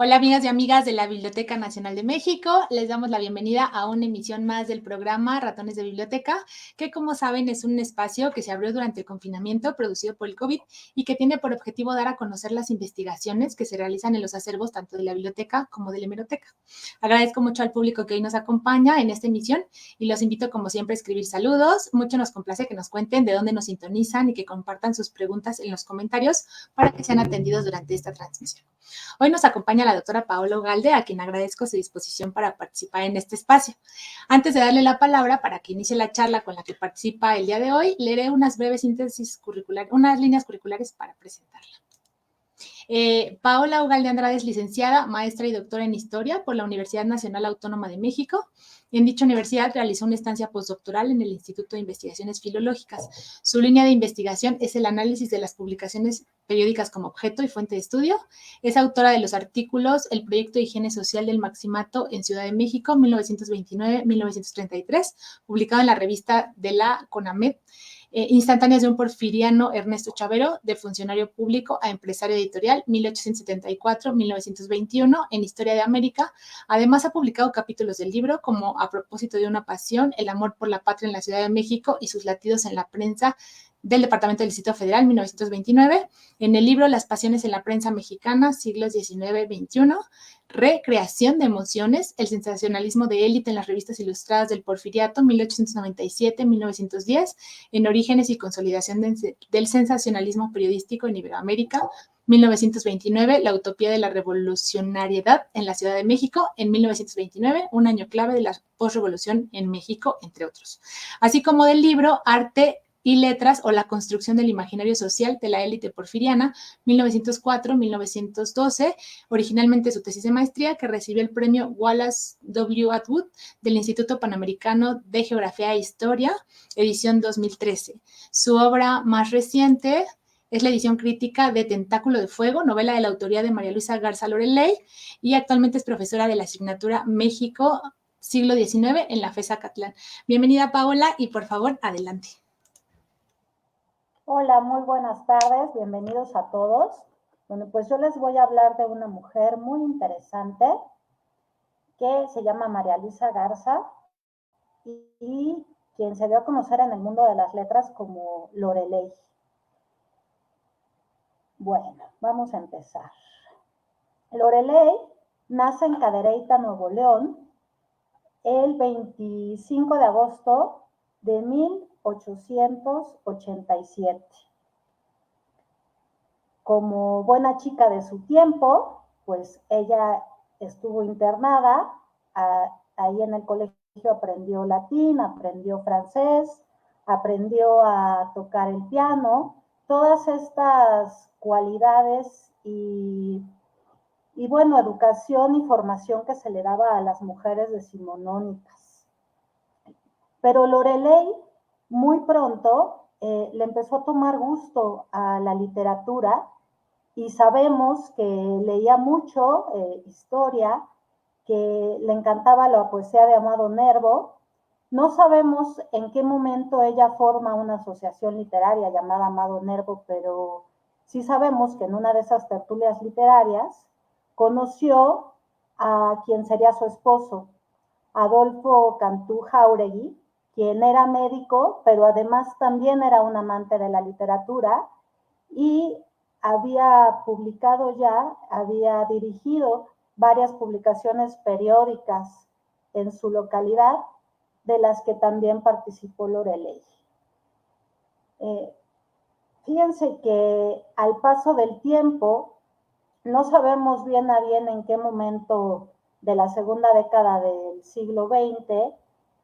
Hola amigas y amigas de la Biblioteca Nacional de México, les damos la bienvenida a una emisión más del programa Ratones de Biblioteca, que como saben es un espacio que se abrió durante el confinamiento producido por el COVID y que tiene por objetivo dar a conocer las investigaciones que se realizan en los acervos tanto de la biblioteca como de la hemeroteca. Agradezco mucho al público que hoy nos acompaña en esta emisión y los invito como siempre a escribir saludos. Mucho nos complace que nos cuenten de dónde nos sintonizan y que compartan sus preguntas en los comentarios para que sean atendidos durante esta transmisión. Hoy nos acompaña la doctora Paola Ugalde, a quien agradezco su disposición para participar en este espacio. Antes de darle la palabra para que inicie la charla con la que participa el día de hoy, leeré unas breves síntesis curriculares, unas líneas curriculares para presentarla. Paola Ugalde Andrade es licenciada, maestra y doctora en Historia por la Universidad Nacional Autónoma de México. En dicha universidad realizó una estancia postdoctoral en el Instituto de Investigaciones Filológicas. Su línea de investigación es el análisis de las publicaciones periódicas como objeto y fuente de estudio. Es autora de los artículos El proyecto de higiene social del Maximato en Ciudad de México, 1929-1933, publicado en la revista de la CONAMED. Instantáneas de un porfiriano Ernesto Chavero, de funcionario público a empresario editorial, 1874-1921, en Historia de América. Además, ha publicado capítulos del libro como A propósito de una pasión, El amor por la patria en la Ciudad de México y sus latidos en la prensa del Departamento del Distrito Federal, 1929. En el libro Las pasiones en la prensa mexicana, siglos XIX-XXI, Recreación de emociones, el sensacionalismo de élite en las revistas ilustradas del Porfiriato, 1897-1910, en Orígenes y consolidación del sensacionalismo periodístico en Iberoamérica, 1929, La utopía de la revolucionariedad en la Ciudad de México, en 1929, un año clave de la posrevolución en México, entre otros. Así como del libro Arte y Letras o la construcción del imaginario social de la élite porfiriana, 1904-1912, originalmente su tesis de maestría, que recibió el premio Wallace W. Atwood del Instituto Panamericano de Geografía e Historia, edición 2013. Su obra más reciente es la edición crítica de Tentáculo de Fuego, novela de la autoría de María Luisa Garza Loreley, y actualmente es profesora de la asignatura México siglo XIX en la FES Acatlán. Bienvenida, Paola, y por favor, adelante. Hola, muy buenas tardes, bienvenidos a todos. Bueno, pues yo les voy a hablar de una mujer muy interesante que se llama María Luisa Garza y quien se dio a conocer en el mundo de las letras como Loreley. Bueno, vamos a empezar. Loreley nace en Cadereyta, Nuevo León, el 25 de agosto de 1887. Como buena chica de su tiempo, pues ella estuvo internada, ahí en el colegio aprendió latín, aprendió francés, aprendió a tocar el piano, todas estas cualidades y bueno, educación y formación que se le daba a las mujeres decimonónicas. Pero Loreley muy pronto le empezó a tomar gusto a la literatura y sabemos que leía mucho historia, que le encantaba la poesía de Amado Nervo. No sabemos en qué momento ella forma una asociación literaria llamada Amado Nervo, pero sí sabemos que en una de esas tertulias literarias conoció a quien sería su esposo, Adolfo Cantú Jáuregui, quien era médico, pero además también era un amante de la literatura y había publicado ya, había dirigido varias publicaciones periódicas en su localidad, de las que también participó Loreley. Fíjense que al paso del tiempo, no sabemos bien a bien en qué momento de la segunda década del siglo XX,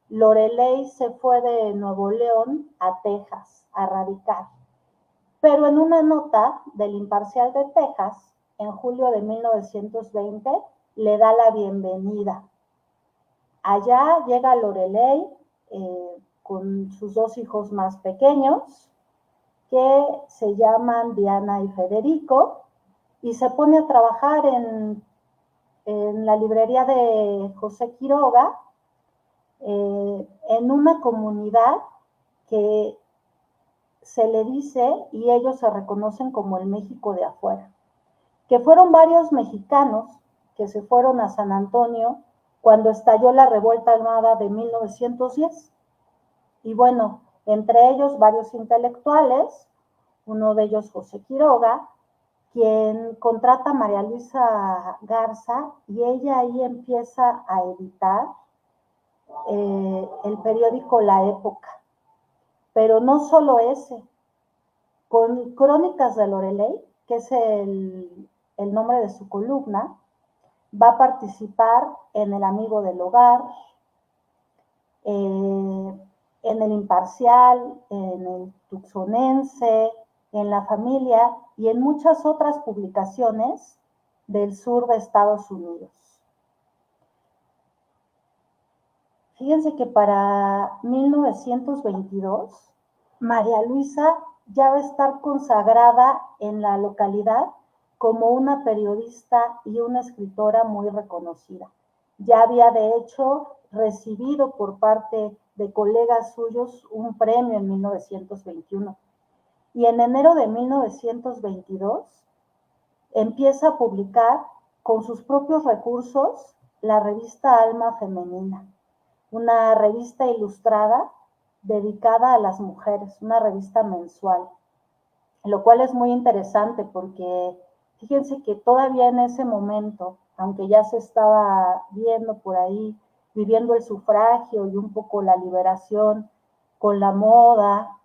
Loreley se fue de Nuevo León a Texas a radicar. Pero en una nota del Imparcial de Texas, en julio de 1920, le da la bienvenida. Allá llega Loreley con sus dos hijos más pequeños, que se llaman Diana y Federico, y se pone a trabajar en la librería de José Quiroga, en una comunidad que se le dice, y ellos se reconocen como el México de afuera, que fueron varios mexicanos que se fueron a San Antonio cuando estalló la revuelta armada de 1910. Y bueno, entre ellos varios intelectuales, uno de ellos José Quiroga, quien contrata a María Luisa Garza y ella ahí empieza a editar el periódico La Época. Pero no solo ese, con Crónicas de Loreley, que es el nombre de su columna, va a participar en El Amigo del Hogar, en El Imparcial, en el Tucsonense, en La Familia y en muchas otras publicaciones del sur de Estados Unidos. Fíjense que para 1922, María Luisa ya va a estar consagrada en la localidad como una periodista y una escritora muy reconocida. Ya había de hecho recibido por parte de colegas suyos un premio en 1921. Y en enero de 1922 empieza a publicar con sus propios recursos la revista Alma Femenina, una revista ilustrada dedicada a las mujeres, una revista mensual, lo cual es muy interesante porque fíjense que todavía en ese momento, aunque ya se estaba viendo por ahí, viviendo el sufragio y un poco la liberación con la moda,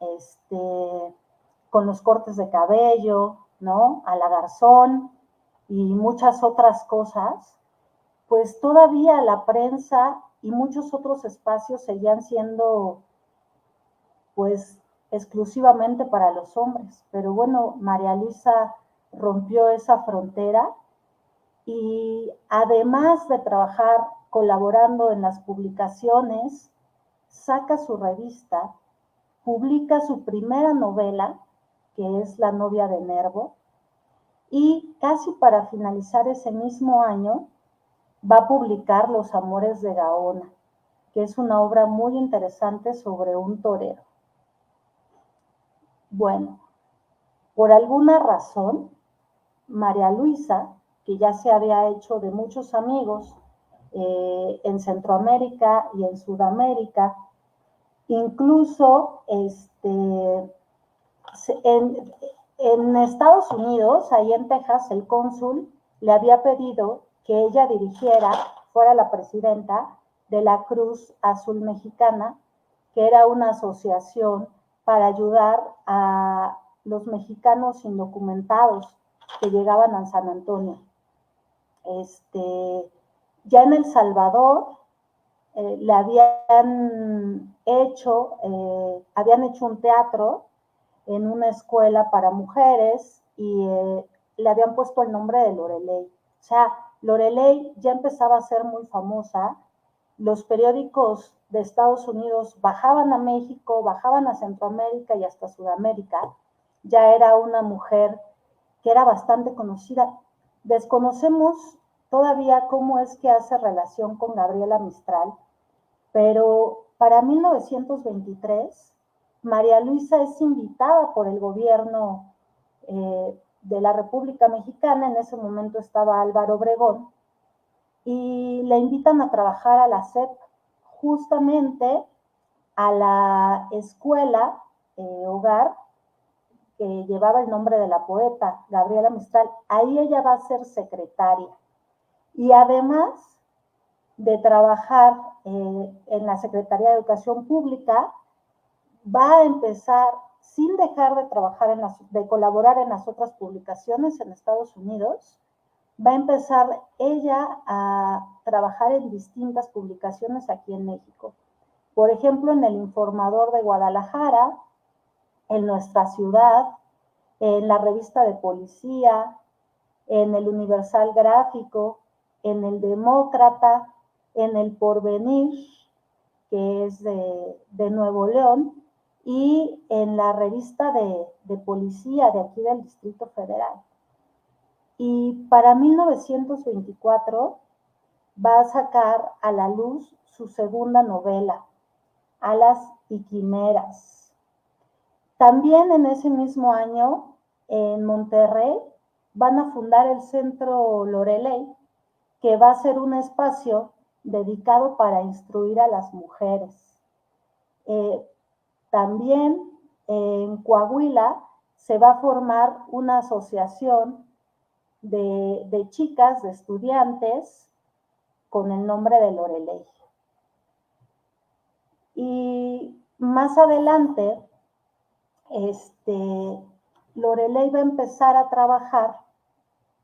con los cortes de cabello, ¿no? A la garzón y muchas otras cosas, pues todavía la prensa y muchos otros espacios seguían siendo, pues, exclusivamente para los hombres. Pero bueno, María Luisa rompió esa frontera y además de trabajar colaborando en las publicaciones, saca su revista, publica su primera novela, que es La novia de Nervo, y casi para finalizar ese mismo año va a publicar Los amores de Gaona, que es una obra muy interesante sobre un torero. Bueno, por alguna razón, María Luisa, que ya se había hecho de muchos amigos en Centroamérica y en Sudamérica, incluso en Estados Unidos, ahí en Texas, el cónsul le había pedido que ella dirigiera, fuera la presidenta de la Cruz Azul Mexicana, que era una asociación para ayudar a los mexicanos indocumentados que llegaban a San Antonio. Ya en El Salvador le habían hecho un teatro en una escuela para mujeres y le habían puesto el nombre de Loreley. O sea, Loreley ya empezaba a ser muy famosa. Los periódicos de Estados Unidos bajaban a México, bajaban a Centroamérica y hasta Sudamérica. Ya era una mujer que era bastante conocida. Desconocemos todavía cómo es que hace relación con Gabriela Mistral, pero para 1923, María Luisa es invitada por el gobierno de la República Mexicana, en ese momento estaba Álvaro Obregón, y le invitan a trabajar a la SEP, justamente a la escuela hogar que llevaba el nombre de la poeta Gabriela Mistral. Ahí ella va a ser secretaria. Y además de trabajar en la Secretaría de Educación Pública, va a empezar, sin dejar de trabajar, de colaborar en las otras publicaciones en Estados Unidos, va a empezar ella a trabajar en distintas publicaciones aquí en México. Por ejemplo, en El Informador de Guadalajara, en Nuestra Ciudad, en la Revista de Policía, en El Universal Gráfico, en El Demócrata, en El Porvenir, que es de Nuevo León, y en la revista de policía de aquí del Distrito Federal. Y para 1924 va a sacar a la luz su segunda novela, Alas y Quimeras. También en ese mismo año, en Monterrey, van a fundar el Centro Loreley, que va a ser un espacio dedicado para instruir a las mujeres. También en Coahuila se va a formar una asociación de chicas, de estudiantes, con el nombre de Loreley. Y más adelante, Loreley va a empezar a trabajar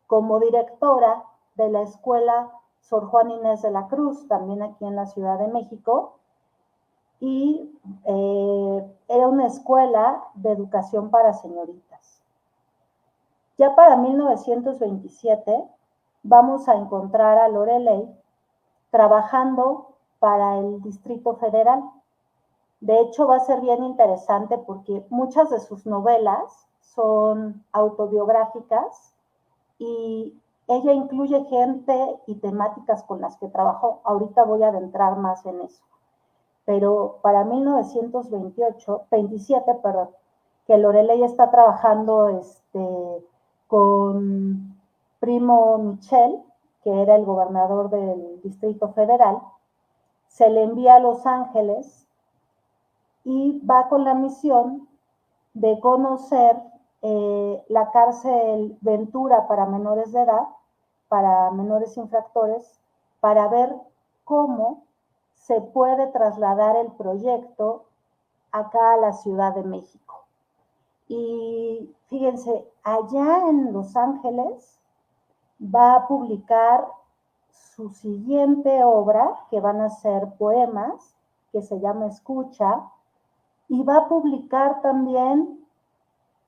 como directora de la escuela Sor Juana Inés de la Cruz, también aquí en la Ciudad de México, y era una escuela de educación para señoritas. Ya para 1927 vamos a encontrar a Loreley trabajando para el Distrito Federal. De hecho, va a ser bien interesante porque muchas de sus novelas son autobiográficas y ella incluye gente y temáticas con las que trabajó. Ahorita voy a adentrar más en eso. Pero para 1927, que Loreley está trabajando con Primo Michel, que era el gobernador del Distrito Federal, se le envía a Los Ángeles y va con la misión de conocer la cárcel Ventura para menores de edad, para menores infractores, para ver cómo se puede trasladar el proyecto acá a la Ciudad de México. Y fíjense, allá en Los Ángeles va a publicar su siguiente obra, que van a ser poemas, que se llama Escucha, y va a publicar también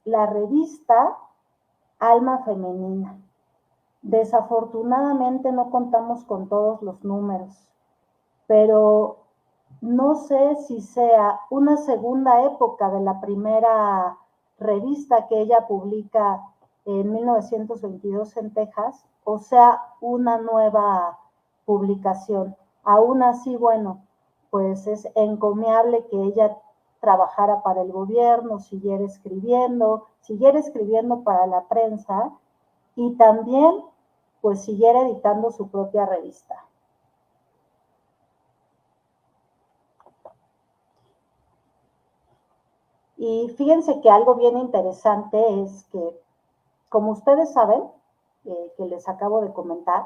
la revista Alma Femenina. Desafortunadamente no contamos con todos los números, pero no sé si sea una segunda época de la primera revista que ella publica en 1922 en Texas, o sea, una nueva publicación. Aún así, bueno, pues es encomiable que ella trabajara para el gobierno, siguiera escribiendo para la prensa y también pues siguiera editando su propia revista. Y fíjense que algo bien interesante es que, como ustedes saben, que les acabo de comentar,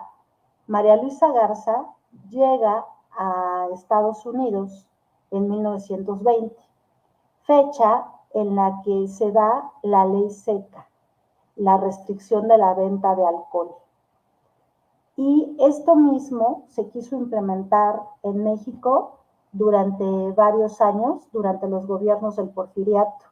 María Luisa Garza llega a Estados Unidos en 1920, fecha en la que se da la ley seca, la restricción de la venta de alcohol. Y esto mismo se quiso implementar en México durante varios años, durante los gobiernos del Porfiriato.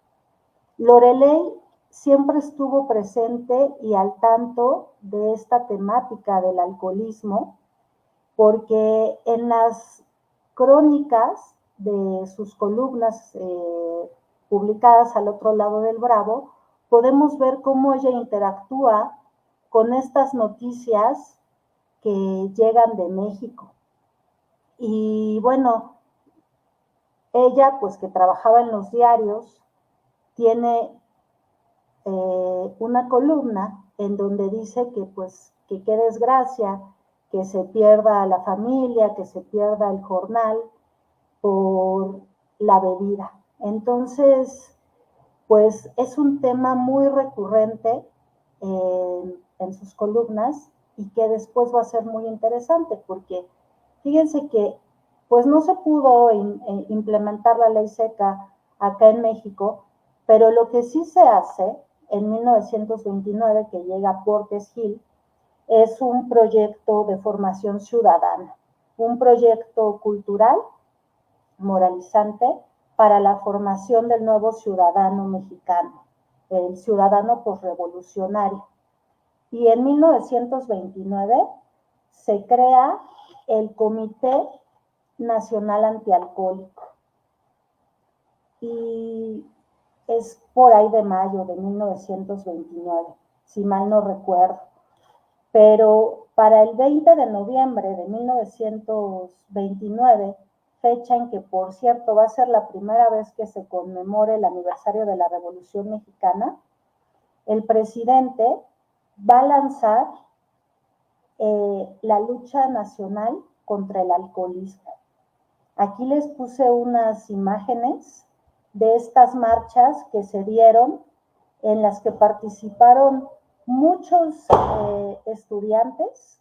Loreley siempre estuvo presente y al tanto de esta temática del alcoholismo, porque en las crónicas de sus columnas publicadas al otro lado del Bravo, podemos ver cómo ella interactúa con estas noticias que llegan de México. Y bueno, ella, pues que trabajaba en los diarios, tiene una columna en donde dice que pues que qué desgracia que se pierda la familia, que se pierda el jornal por la bebida. Entonces, pues es un tema muy recurrente en sus columnas y que después va a ser muy interesante porque fíjense que pues no se pudo implementar la ley seca acá en México, pero lo que sí se hace en 1929, que llega a Portes Gil, es un proyecto de formación ciudadana, un proyecto cultural, moralizante, para la formación del nuevo ciudadano mexicano, el ciudadano posrevolucionario. Y en 1929 se crea el Comité Nacional Antialcohólico. Y es por ahí de mayo de 1929, si mal no recuerdo. Pero para el 20 de noviembre de 1929, fecha en que, por cierto, va a ser la primera vez que se conmemore el aniversario de la Revolución Mexicana, el presidente va a lanzar la lucha nacional contra el alcoholismo. Aquí les puse unas imágenes de estas marchas que se dieron, en las que participaron muchos estudiantes,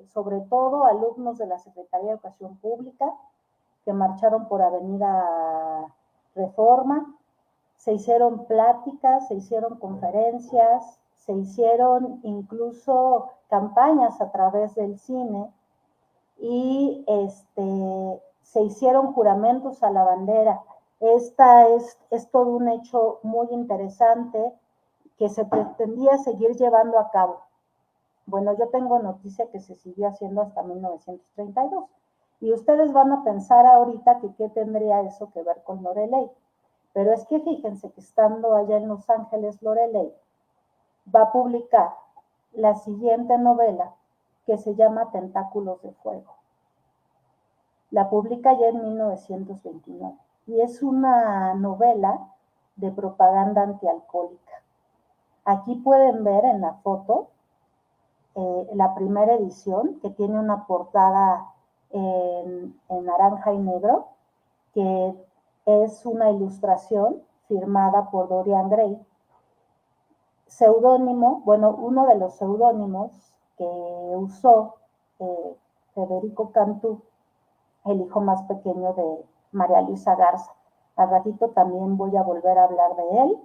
sobre todo alumnos de la Secretaría de Educación Pública, que marcharon por Avenida Reforma. Se hicieron pláticas, se hicieron conferencias, se hicieron incluso campañas a través del cine y se hicieron juramentos a la bandera. Esta es todo un hecho muy interesante que se pretendía seguir llevando a cabo. Bueno, yo tengo noticia que se siguió haciendo hasta 1932. Y ustedes van a pensar ahorita que qué tendría eso que ver con Loreley. Pero es que fíjense que estando allá en Los Ángeles, Loreley va a publicar la siguiente novela que se llama Tentáculos de Fuego. La publica ya en 1929 y es una novela de propaganda antialcohólica. Aquí pueden ver en la foto la primera edición, que tiene una portada en naranja y negro, que es una ilustración firmada por Dorian Gray. Seudónimo, bueno, uno de los seudónimos que usó Federico Cantú, el hijo más pequeño de María Luisa Garza. Al ratito también voy a volver a hablar de él.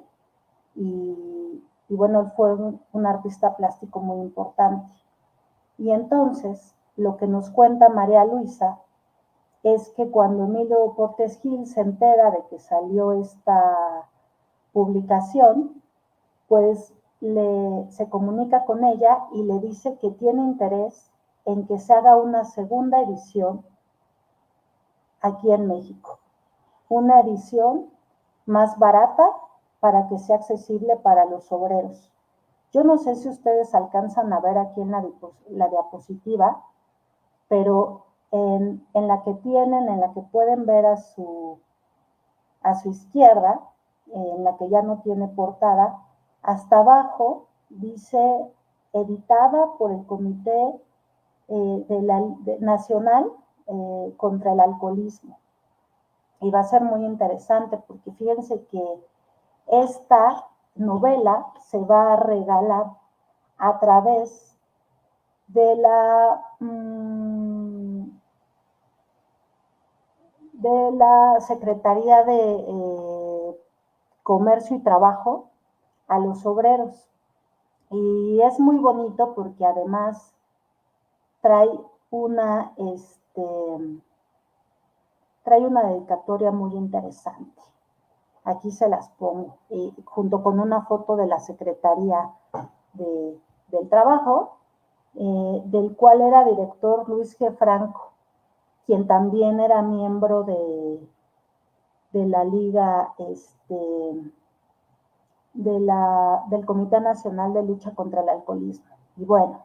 Y bueno, él fue un artista plástico muy importante. Y entonces, lo que nos cuenta María Luisa es que cuando Emilio Portes Gil se entera de que salió esta publicación, pues se comunica con ella y le dice que tiene interés en que se haga una segunda edición aquí en México. Una edición más barata para que sea accesible para los obreros. Yo no sé si ustedes alcanzan a ver aquí en la diapositiva, pero en la que tienen, en la que pueden ver a su izquierda, en la que ya no tiene portada, hasta abajo dice editada por el Comité Nacional contra el Alcoholismo. Y va a ser muy interesante porque fíjense que esta novela se va a regalar a través de la Secretaría de Comercio y Trabajo a los obreros. Y es muy bonito porque además trae una dedicatoria muy interesante. Aquí se las pongo, junto con una foto de la Secretaría del Trabajo, del cual era director Luis G. Franco, quien también era miembro de la Liga, del Comité Nacional de Lucha contra el Alcoholismo. Y bueno,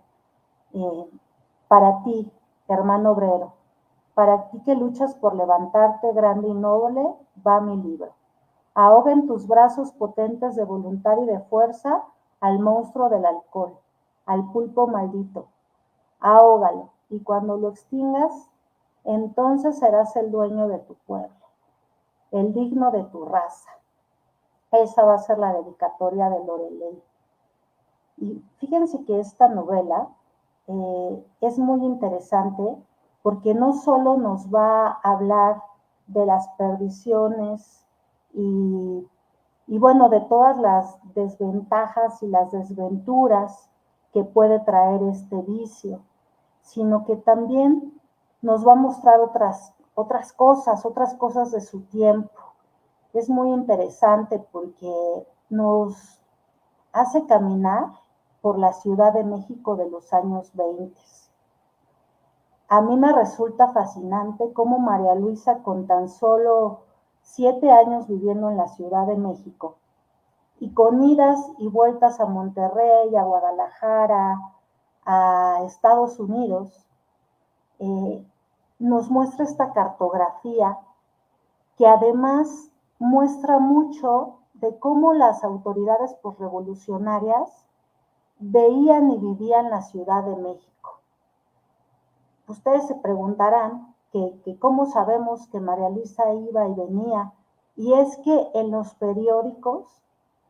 para ti, hermano obrero, para ti que luchas por levantarte grande y noble, va mi libro. Ahoga en tus brazos potentes de voluntad y de fuerza al monstruo del alcohol, al pulpo maldito. Ahógalo, y cuando lo extingas, entonces serás el dueño de tu pueblo, el digno de tu raza. Esa va a ser la dedicatoria de Loreley. Y fíjense que esta novela es muy interesante porque no solo nos va a hablar de las perdiciones y bueno, de todas las desventajas y las desventuras que puede traer este vicio, sino que también nos va a mostrar otras cosas de su tiempo. Es muy interesante porque nos hace caminar por la Ciudad de México de los años 20. A mí me resulta fascinante cómo María Luisa, con tan solo 7 años viviendo en la Ciudad de México, y con idas y vueltas a Monterrey, a Guadalajara, a Estados Unidos, nos muestra esta cartografía que además muestra mucho de cómo las autoridades posrevolucionarias veían y vivían la Ciudad de México. ustedes se preguntarán que cómo sabemos que María Luisa iba y venía, y es que en los periódicos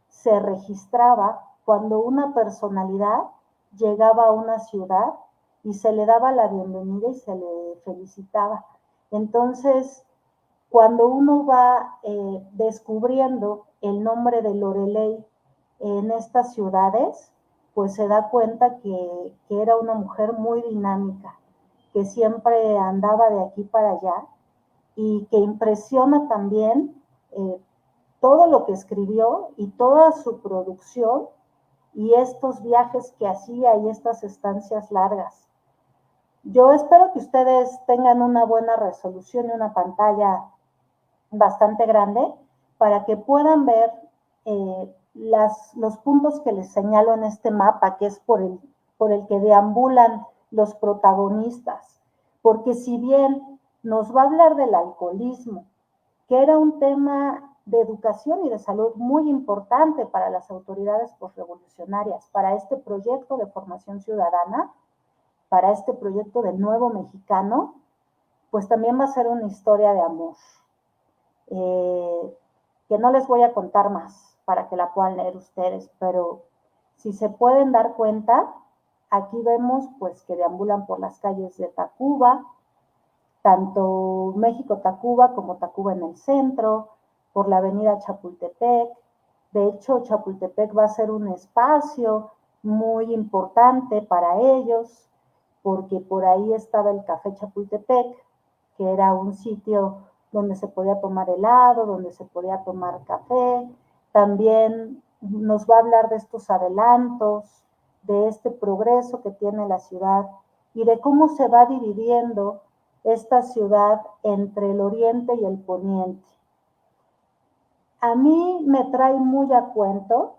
se registraba cuando una personalidad llegaba a una ciudad y se le daba la bienvenida y se le felicitaba. Entonces, cuando uno va descubriendo el nombre de Loreley en estas ciudades, pues se da cuenta que era una mujer muy dinámica, que siempre andaba de aquí para allá y que impresiona también todo lo que escribió y toda su producción y estos viajes que hacía y estas estancias largas. Yo espero que ustedes tengan una buena resolución y una pantalla bastante grande para que puedan ver los puntos que les señalo en este mapa, que es por el que deambulan los protagonistas. Porque si bien nos va a hablar del alcoholismo, que era un tema de educación y de salud muy importante para las autoridades posrevolucionarias, para este proyecto de formación ciudadana, para este proyecto de nuevo mexicano, pues también va a ser una historia de amor. Que no les voy a contar más para que la puedan leer ustedes, pero si se pueden dar cuenta, aquí vemos pues que deambulan por las calles de Tacuba, tanto México-Tacuba como Tacuba en el centro, por la avenida Chapultepec. De hecho, Chapultepec va a ser un espacio muy importante para ellos, porque por ahí estaba el Café Chapultepec, que era un sitio donde se podía tomar helado, donde se podía tomar café. También nos va a hablar de estos adelantos, de este progreso que tiene la ciudad y de cómo se va dividiendo esta ciudad entre el oriente y el poniente. A mí me trae muy a cuento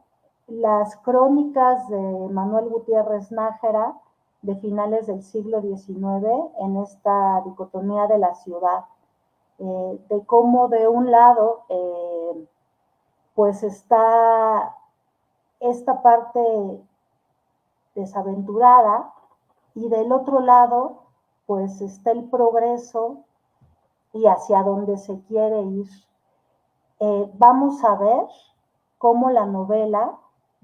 las crónicas de Manuel Gutiérrez Nájera de finales del siglo XIX en esta dicotomía de la ciudad, de cómo de un lado pues está esta parte desaventurada y del otro lado pues está el progreso y hacia dónde se quiere ir. Vamos a ver cómo la novela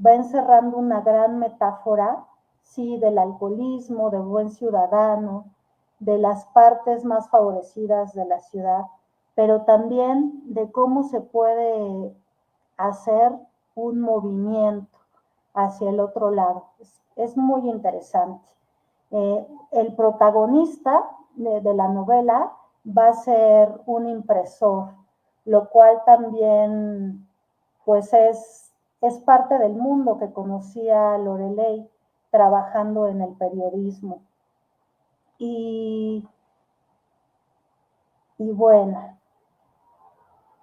va encerrando una gran metáfora, sí, del alcoholismo, del buen ciudadano, de las partes más favorecidas de la ciudad, pero también de cómo se puede hacer un movimiento hacia el otro lado. Es muy interesante. El protagonista de la novela va a ser un impresor, lo cual también pues es parte del mundo que conocía Loreley trabajando en el periodismo. Y bueno,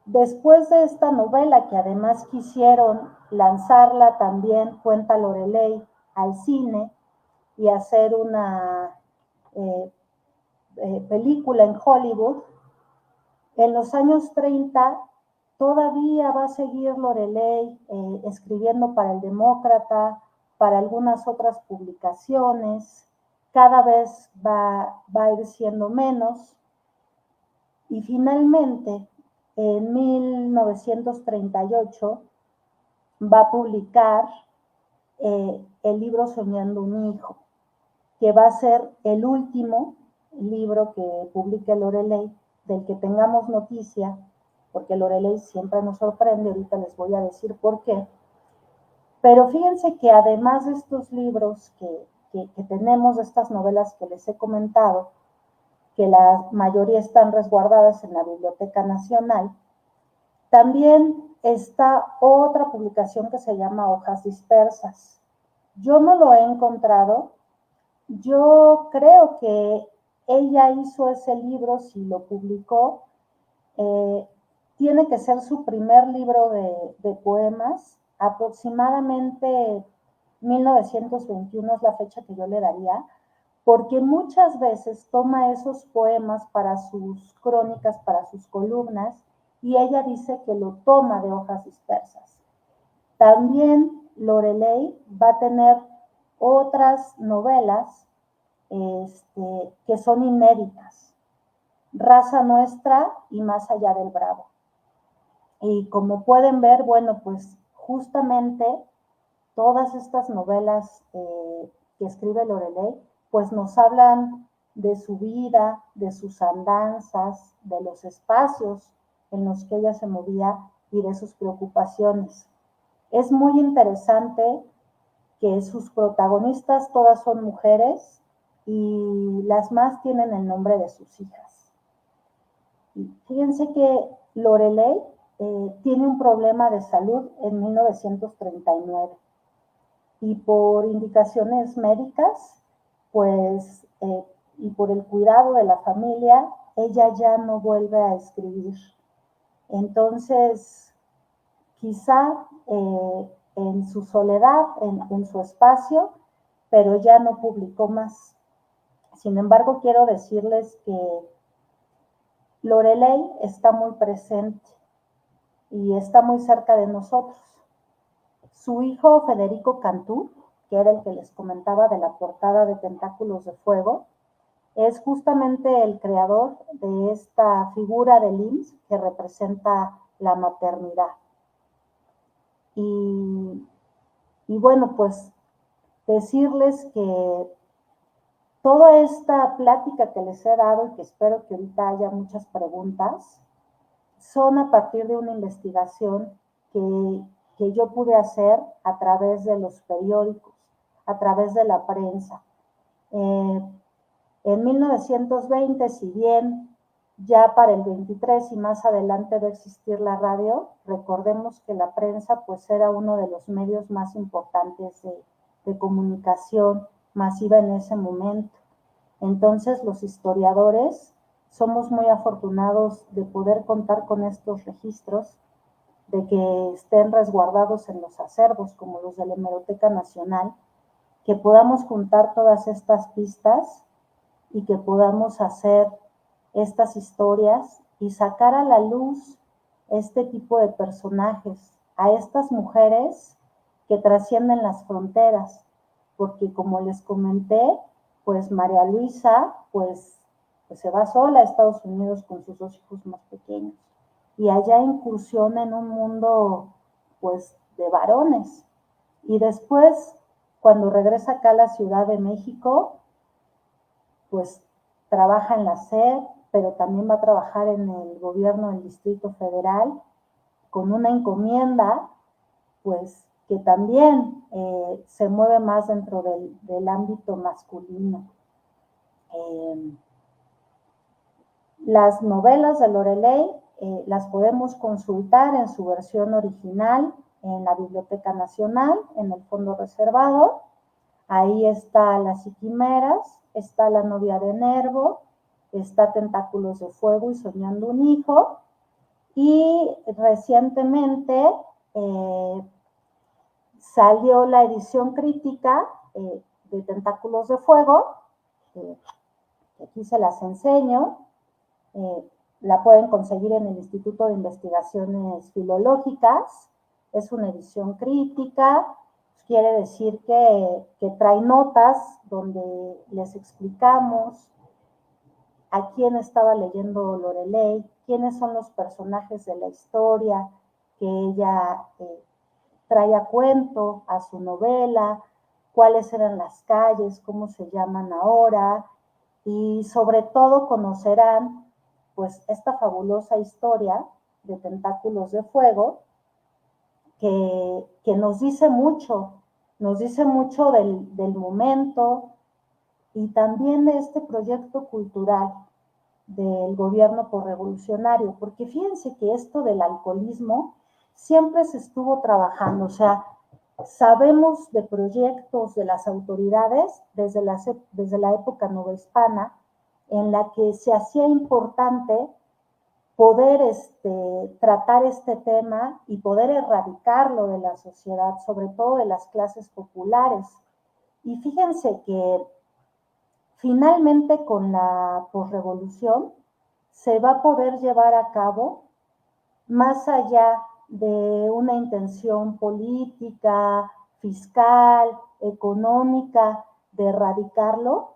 después de esta novela, que además quisieron lanzarla también, cuenta Loreley, al cine y hacer una película en Hollywood, en los años 30 todavía va a seguir Loreley escribiendo para El Demócrata, para algunas otras publicaciones, cada vez va a ir siendo menos, y finalmente en 1938 va a publicar el libro Soñando un hijo, que va a ser el último libro que publique Loreley, del que tengamos noticia, porque Loreley siempre nos sorprende, ahorita les voy a decir por qué. Pero fíjense que además de estos libros que tenemos, de estas novelas que les he comentado, que la mayoría están resguardadas en la Biblioteca Nacional, también está otra publicación que se llama Hojas Dispersas. Yo no lo he encontrado. Yo creo que ella hizo ese libro, si lo publicó, tiene que ser su primer libro de poemas, aproximadamente 1921 es la fecha que yo le daría, porque muchas veces toma esos poemas para sus crónicas, para sus columnas, y ella dice que lo toma de Hojas Dispersas. También Loreley va a tener otras novelas que son inéditas. Raza Nuestra y Más allá del Bravo. Y como pueden ver, bueno, pues justamente todas estas novelas que escribe Loreley, pues nos hablan de su vida, de sus andanzas, de los espacios en los que ella se movía y de sus preocupaciones. Es muy interesante que sus protagonistas todas son mujeres y las más tienen el nombre de sus hijas. Y fíjense que Loreley tiene un problema de salud en 1939 y por indicaciones médicas, pues, y por el cuidado de la familia, ella ya no vuelve a escribir. Entonces, quizá en su soledad, en su espacio, pero ya no publicó más. Sin embargo, quiero decirles que Loreley está muy presente y está muy cerca de nosotros. Su hijo Federico Cantú, que era el que les comentaba de la portada de Tentáculos de Fuego, es justamente el creador de esta figura de IMSS que representa la maternidad. Y bueno, pues decirles que toda esta plática que les he dado y que espero que ahorita haya muchas preguntas, son a partir de una investigación que yo pude hacer a través de los periódicos, a través de la prensa. En 1920, si bien ya para el 23 y más adelante va a existir la radio, recordemos que la prensa pues era uno de los medios más importantes de comunicación masiva en ese momento. Entonces los historiadores somos muy afortunados de poder contar con estos registros, de que estén resguardados en los acervos como los de la Hemeroteca Nacional, que podamos juntar todas estas pistas y que podamos hacer estas historias y sacar a la luz este tipo de personajes, a estas mujeres que trascienden las fronteras, porque como les comenté, pues María Luisa, pues se va sola a Estados Unidos con sus dos hijos más pequeños y allá incursiona en un mundo pues de varones. Y después, cuando regresa acá a la Ciudad de México, pues trabaja en la SED, pero también va a trabajar en el gobierno del Distrito Federal con una encomienda, pues que también se mueve más dentro del ámbito masculino. Las novelas de Loreley las podemos consultar en su versión original en la Biblioteca Nacional, en el fondo reservado. Ahí está Las Quimeras, está La novia de Nervo, está Tentáculos de Fuego y Soñando un hijo. Y recientemente salió la edición crítica de Tentáculos de Fuego, aquí se las enseño. La pueden conseguir en el Instituto de Investigaciones Filológicas. Es una edición crítica, quiere decir que trae notas donde les explicamos a quién estaba leyendo Loreley, quiénes son los personajes de la historia que ella trae a cuento, a su novela, cuáles eran las calles, cómo se llaman ahora, y sobre todo conocerán pues esta fabulosa historia de Tentáculos de Fuego que nos dice mucho del momento y también de este proyecto cultural del gobierno posrevolucionario, porque fíjense que esto del alcoholismo siempre se estuvo trabajando, o sea, sabemos de proyectos de las autoridades desde la época novohispana en la que se hacía importante poder tratar este tema y poder erradicarlo de la sociedad, sobre todo de las clases populares. Y fíjense que finalmente con la posrevolución se va a poder llevar a cabo más allá de una intención política, fiscal, económica, de erradicarlo,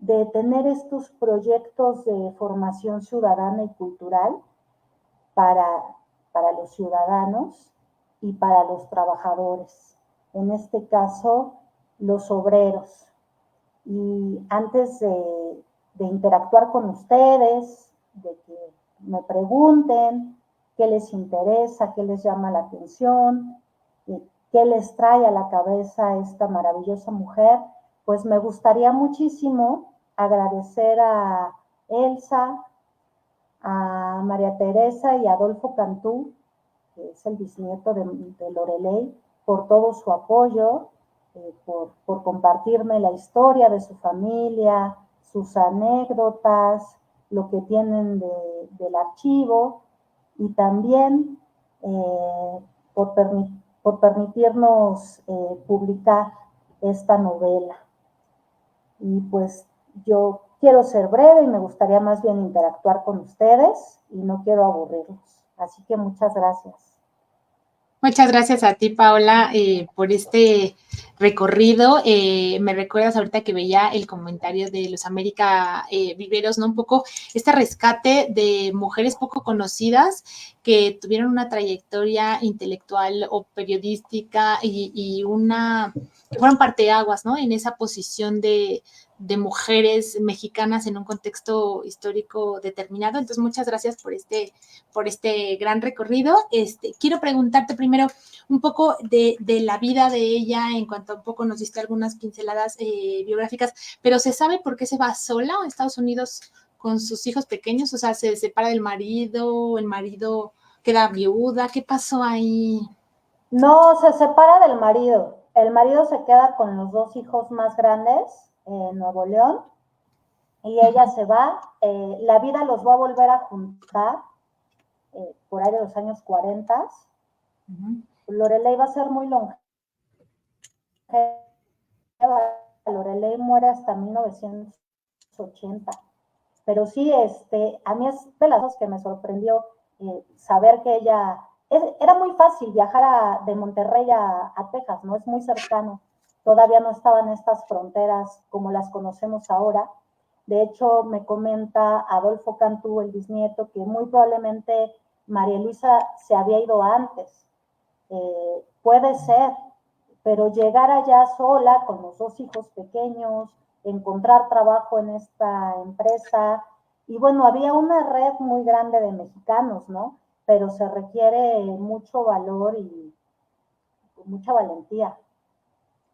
de tener estos proyectos de formación ciudadana y cultural para, para los ciudadanos y para los trabajadores, en este caso los obreros. Y antes de interactuar con ustedes, de que me pregunten qué les interesa, qué les llama la atención, qué les trae a la cabeza esta maravillosa mujer, pues me gustaría muchísimo agradecer a Elsa, a María Teresa y a Adolfo Cantú, que es el bisnieto de Loreley, por todo su apoyo, por compartirme la historia de su familia, sus anécdotas, lo que tienen del archivo, y también por, por permitirnos publicar esta novela. Y pues yo quiero ser breve y me gustaría más bien interactuar con ustedes y no quiero aburrirlos. Así que muchas gracias. Muchas gracias a ti, Paola, por este recorrido. Me recuerdas ahorita que veía el comentario de Luz América Viveros, ¿no? Un poco este rescate de mujeres poco conocidas que tuvieron una trayectoria intelectual o periodística y una, que fueron parteaguas, ¿no? En esa posición de mujeres mexicanas en un contexto histórico determinado. Entonces, muchas gracias por este gran recorrido. Quiero preguntarte primero un poco de la vida de ella, en cuanto a un poco nos diste algunas pinceladas biográficas, pero ¿se sabe por qué se va sola a Estados Unidos con sus hijos pequeños? O sea, ¿se separa del marido? ¿El marido queda viuda? ¿Qué pasó ahí? No, se separa del marido. El marido se queda con los dos hijos más grandes en Nuevo León y ella se va. La vida los va a volver a juntar por ahí de los años 40. Loreley va a ser muy longeva. Loreley muere hasta 1980. Pero sí, a mí es de las cosas que me sorprendió saber que ella, era muy fácil viajar de Monterrey a Texas, ¿no? Es muy cercano. Todavía no estaban estas fronteras como las conocemos ahora. De hecho, me comenta Adolfo Cantú, el bisnieto, que muy probablemente María Luisa se había ido antes. Puede ser, pero llegar allá sola con los dos hijos pequeños, encontrar trabajo en esta empresa, y bueno, había una red muy grande de mexicanos, ¿no? Pero se requiere mucho valor y mucha valentía.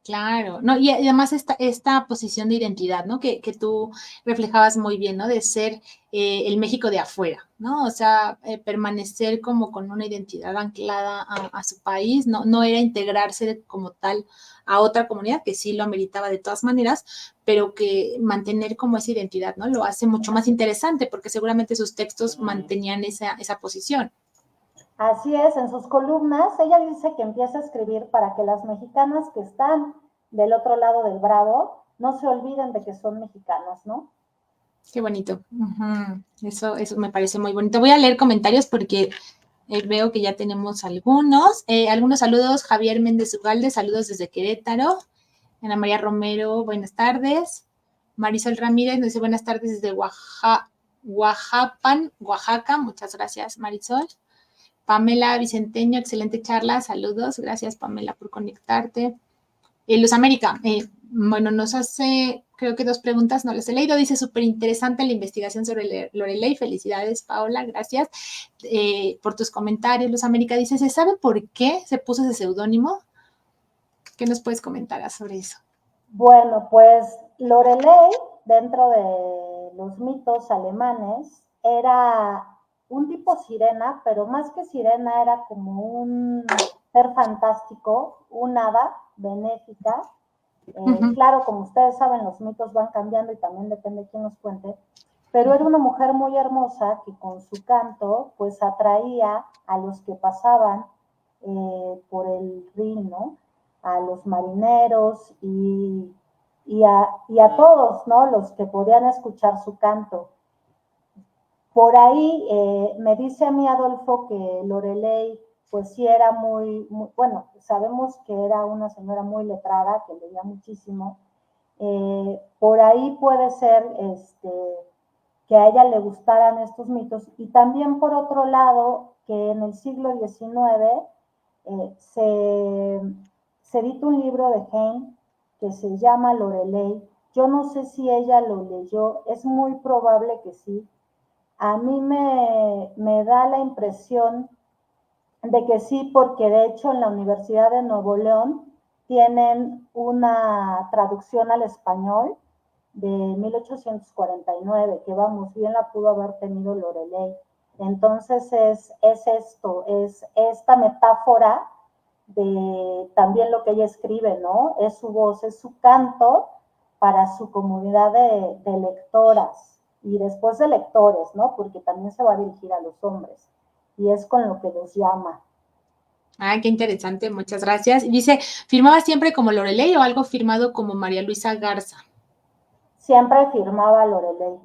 Claro, no, y además esta posición de identidad, ¿no? Que tú reflejabas muy bien, ¿no? De ser el México de afuera, ¿no? O sea, permanecer como con una identidad anclada a su país, no era integrarse como tal a otra comunidad, que sí lo ameritaba de todas maneras, pero que mantener como esa identidad, ¿no? Lo hace mucho más interesante, porque seguramente sus textos mantenían esa posición. Así es, en sus columnas ella dice que empieza a escribir para que las mexicanas que están del otro lado del Bravo no se olviden de que son mexicanas, ¿no? Qué bonito. Eso me parece muy bonito. Voy a leer comentarios porque veo que ya tenemos algunos. Algunos saludos. Javier Méndez Ugalde, saludos desde Querétaro. Ana María Romero, buenas tardes. Marisol Ramírez nos dice buenas tardes desde Oaxapan, Oaxaca. Muchas gracias, Marisol. Pamela Vicenteño, excelente charla. Saludos. Gracias, Pamela, por conectarte. Luz América, bueno, nos hace, creo que dos preguntas, no las he leído. Dice, súper interesante la investigación sobre Loreley. Felicidades, Paola, gracias por tus comentarios. Luz América dice, ¿se sabe por qué se puso ese seudónimo? ¿Qué nos puedes comentar sobre eso? Bueno, pues Loreley, dentro de los mitos alemanes, era un tipo sirena, pero más que sirena era como un ser fantástico, un hada benéfica. Claro, como ustedes saben, los mitos van cambiando y también depende de quién los cuente, pero era una mujer muy hermosa que con su canto pues atraía a los que pasaban por el Rin, ¿no? A los marineros y a todos, ¿no? Los que podían escuchar su canto. Por ahí me dice a mí Adolfo que Loreley pues sí era muy, bueno, sabemos que era una señora muy letrada, que leía muchísimo, Por ahí puede ser que a ella le gustaran estos mitos. Y también por otro lado, que en el siglo XIX se edita un libro de Heine que se llama Lorelei. Yo no sé si ella lo leyó, es muy probable que sí. A mí me da la impresión de que sí, porque de hecho en la Universidad de Nuevo León tienen una traducción al español de 1849, que vamos, bien la pudo haber tenido Lorelei. Entonces es esto, es esta metáfora de también lo que ella escribe, ¿no? Es su voz, es su canto para su comunidad de lectoras y después de lectores, ¿no? Porque también se va a dirigir a los hombres y es con lo que los llama. Ah, qué interesante, muchas gracias. Y dice, ¿firmaba siempre como Lorelei o algo firmado como María Luisa Garza? Siempre firmaba Lorelei.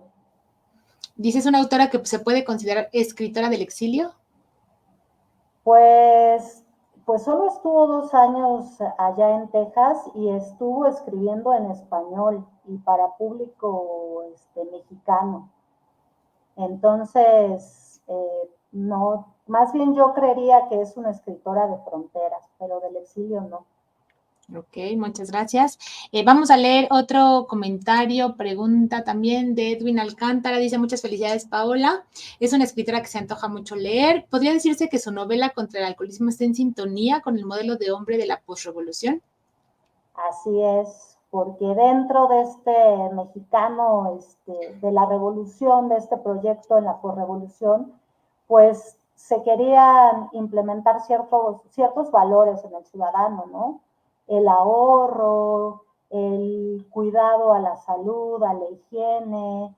Dice, ¿es una autora que se puede considerar escritora del exilio? Pues, pues solo estuvo 2 años allá en Texas y estuvo escribiendo en español y para público mexicano. Entonces, no, más bien yo creería que es una escritora de fronteras, pero del exilio no. Ok, muchas gracias. Vamos a leer otro comentario, pregunta también de Edwin Alcántara. Dice, muchas felicidades, Paola. Es una escritora que se antoja mucho leer. ¿Podría decirse que su novela contra el alcoholismo está en sintonía con el modelo de hombre de la posrevolución? Así es, porque dentro de este mexicano, de la revolución, de este proyecto en la posrevolución, pues se querían implementar ciertos valores en el ciudadano, ¿no? El ahorro, el cuidado a la salud, a la higiene,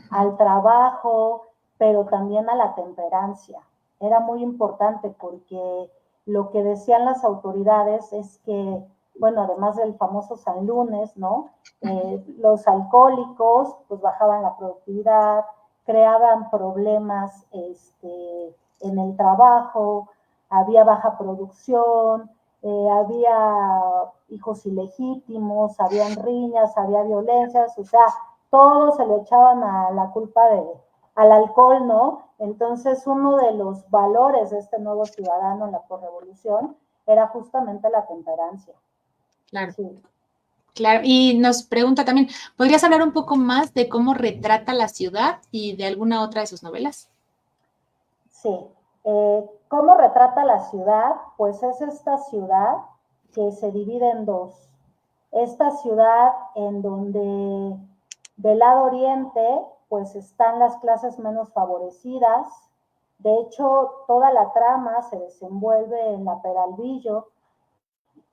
al trabajo, pero también a la temperancia. Era muy importante porque lo que decían las autoridades es que, bueno, además del famoso San Lunes, ¿no? Los alcohólicos pues bajaban la productividad, creaban problemas en el trabajo, había baja producción, había hijos ilegítimos, habían riñas, había violencias, o sea, todos se lo echaban a la culpa al alcohol, ¿no? Entonces, uno de los valores de este nuevo ciudadano en la posrevolución era justamente la temperancia. Claro. Sí. Claro, y nos pregunta también, ¿podrías hablar un poco más de cómo retrata la ciudad y de alguna otra de sus novelas? Sí. ¿Cómo retrata la ciudad? Pues es esta ciudad que se divide en dos. Esta ciudad en donde del lado oriente pues están las clases menos favorecidas. De hecho, toda la trama se desenvuelve en la Peralvillo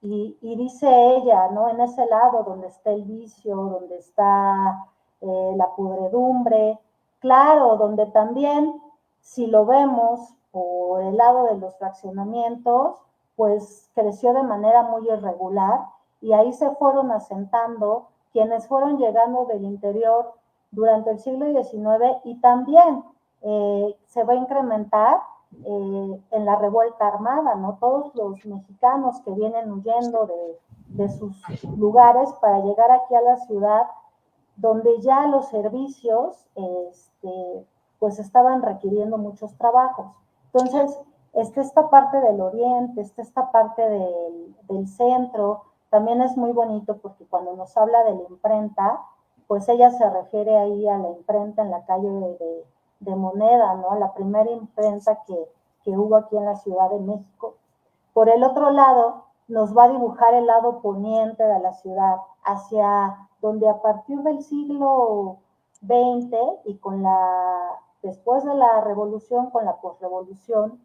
y dice ella, ¿no? En ese lado donde está el vicio, donde está la pudredumbre, claro, donde también, si lo vemos por el lado de los fraccionamientos, pues creció de manera muy irregular y ahí se fueron asentando quienes fueron llegando del interior durante el siglo XIX y también se va a incrementar en la revuelta armada, ¿no? Todos los mexicanos que vienen huyendo de sus lugares para llegar aquí a la ciudad, donde ya los servicios, pues estaban requiriendo muchos trabajos. Entonces, esta parte del oriente, esta parte del centro, también es muy bonito porque cuando nos habla de la imprenta, pues ella se refiere ahí a la imprenta en la calle de Moneda, ¿no? La primera imprenta que hubo aquí en la Ciudad de México. Por el otro lado, nos va a dibujar el lado poniente de la ciudad, hacia donde a partir del siglo XX y después de la revolución, con la posrevolución,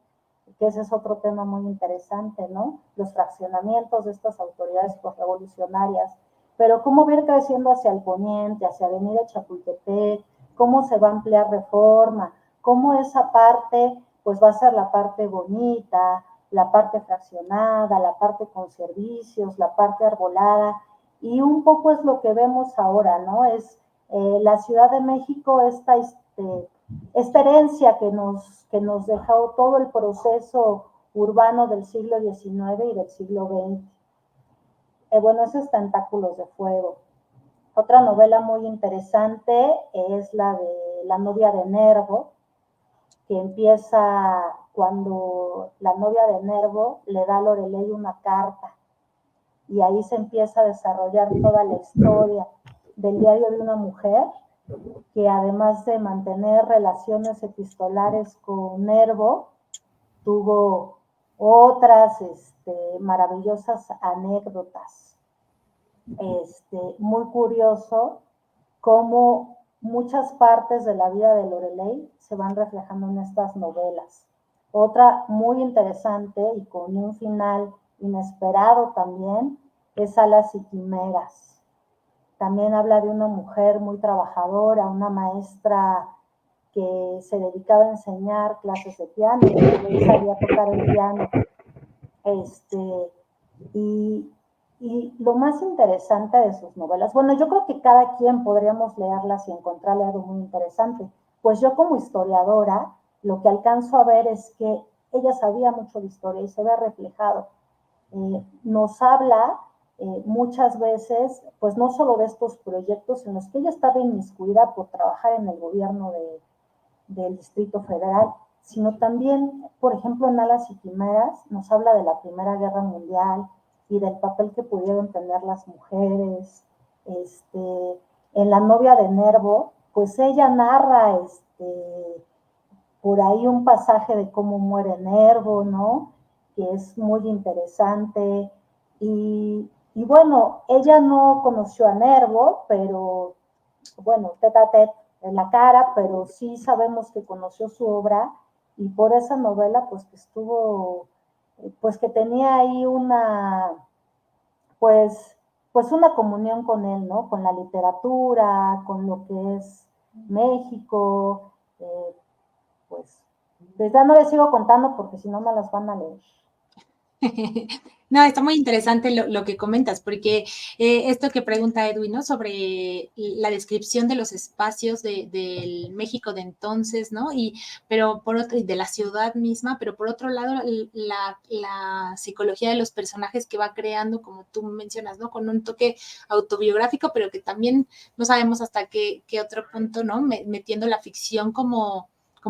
que ese es otro tema muy interesante, ¿no? Los fraccionamientos de estas autoridades posrevolucionarias, pero cómo va a ir creciendo hacia el poniente, hacia Avenida Chapultepec, cómo se va a ampliar Reforma, cómo esa parte pues va a ser la parte bonita, la parte fraccionada, la parte con servicios, la parte arbolada, y un poco es lo que vemos ahora, ¿no? Es la Ciudad de México, esta herencia que nos dejó todo el proceso urbano del siglo XIX y del siglo XX. Bueno, esos tentáculos de fuego. Otra novela muy interesante es la de La novia de Nervo, que empieza cuando la novia de Nervo le da a Lorelei una carta y ahí se empieza a desarrollar toda la historia del diario de una mujer que, además de mantener relaciones epistolares con Nervo, tuvo otras maravillosas anécdotas. Muy curioso cómo muchas partes de la vida de Lorelei se van reflejando en estas novelas. Otra muy interesante y con un final inesperado también es Alas y Quimeras. También habla de una mujer muy trabajadora, una maestra que se dedicaba a enseñar clases de piano, y sabía tocar el piano. Y, y lo más interesante de sus novelas, bueno, yo creo que cada quien podríamos leerlas y encontrarle algo muy interesante. Pues yo, como historiadora, lo que alcanzo a ver es que ella sabía mucho de historia y se ve reflejado. Nos habla muchas veces, pues no solo de estos proyectos en los que ella estaba inmiscuida por trabajar en el gobierno del Distrito Federal, sino también, por ejemplo, en Alas y Quimeras nos habla de la Primera Guerra Mundial y del papel que pudieron tener las mujeres. En La novia de Nervo, pues ella narra por ahí un pasaje de cómo muere Nervo, ¿no? Que es muy interesante. Y bueno, ella no conoció a Nervo, pero bueno, tete a tete en la cara, pero sí sabemos que conoció su obra y por esa novela, pues que estuvo, pues que tenía ahí pues, pues una comunión con él, ¿no? Con la literatura, con lo que es México, pues ya no les sigo contando porque si no me las van a leer. No, está muy interesante lo que comentas, porque esto que pregunta Edwin, ¿no? Sobre la descripción de los espacios del México de entonces, ¿no? Pero por otro, de la ciudad misma, pero por otro lado, la psicología de los personajes que va creando, como tú mencionas, ¿no? Con un toque autobiográfico, pero que también no sabemos hasta qué otro punto, ¿no? Metiendo la ficción como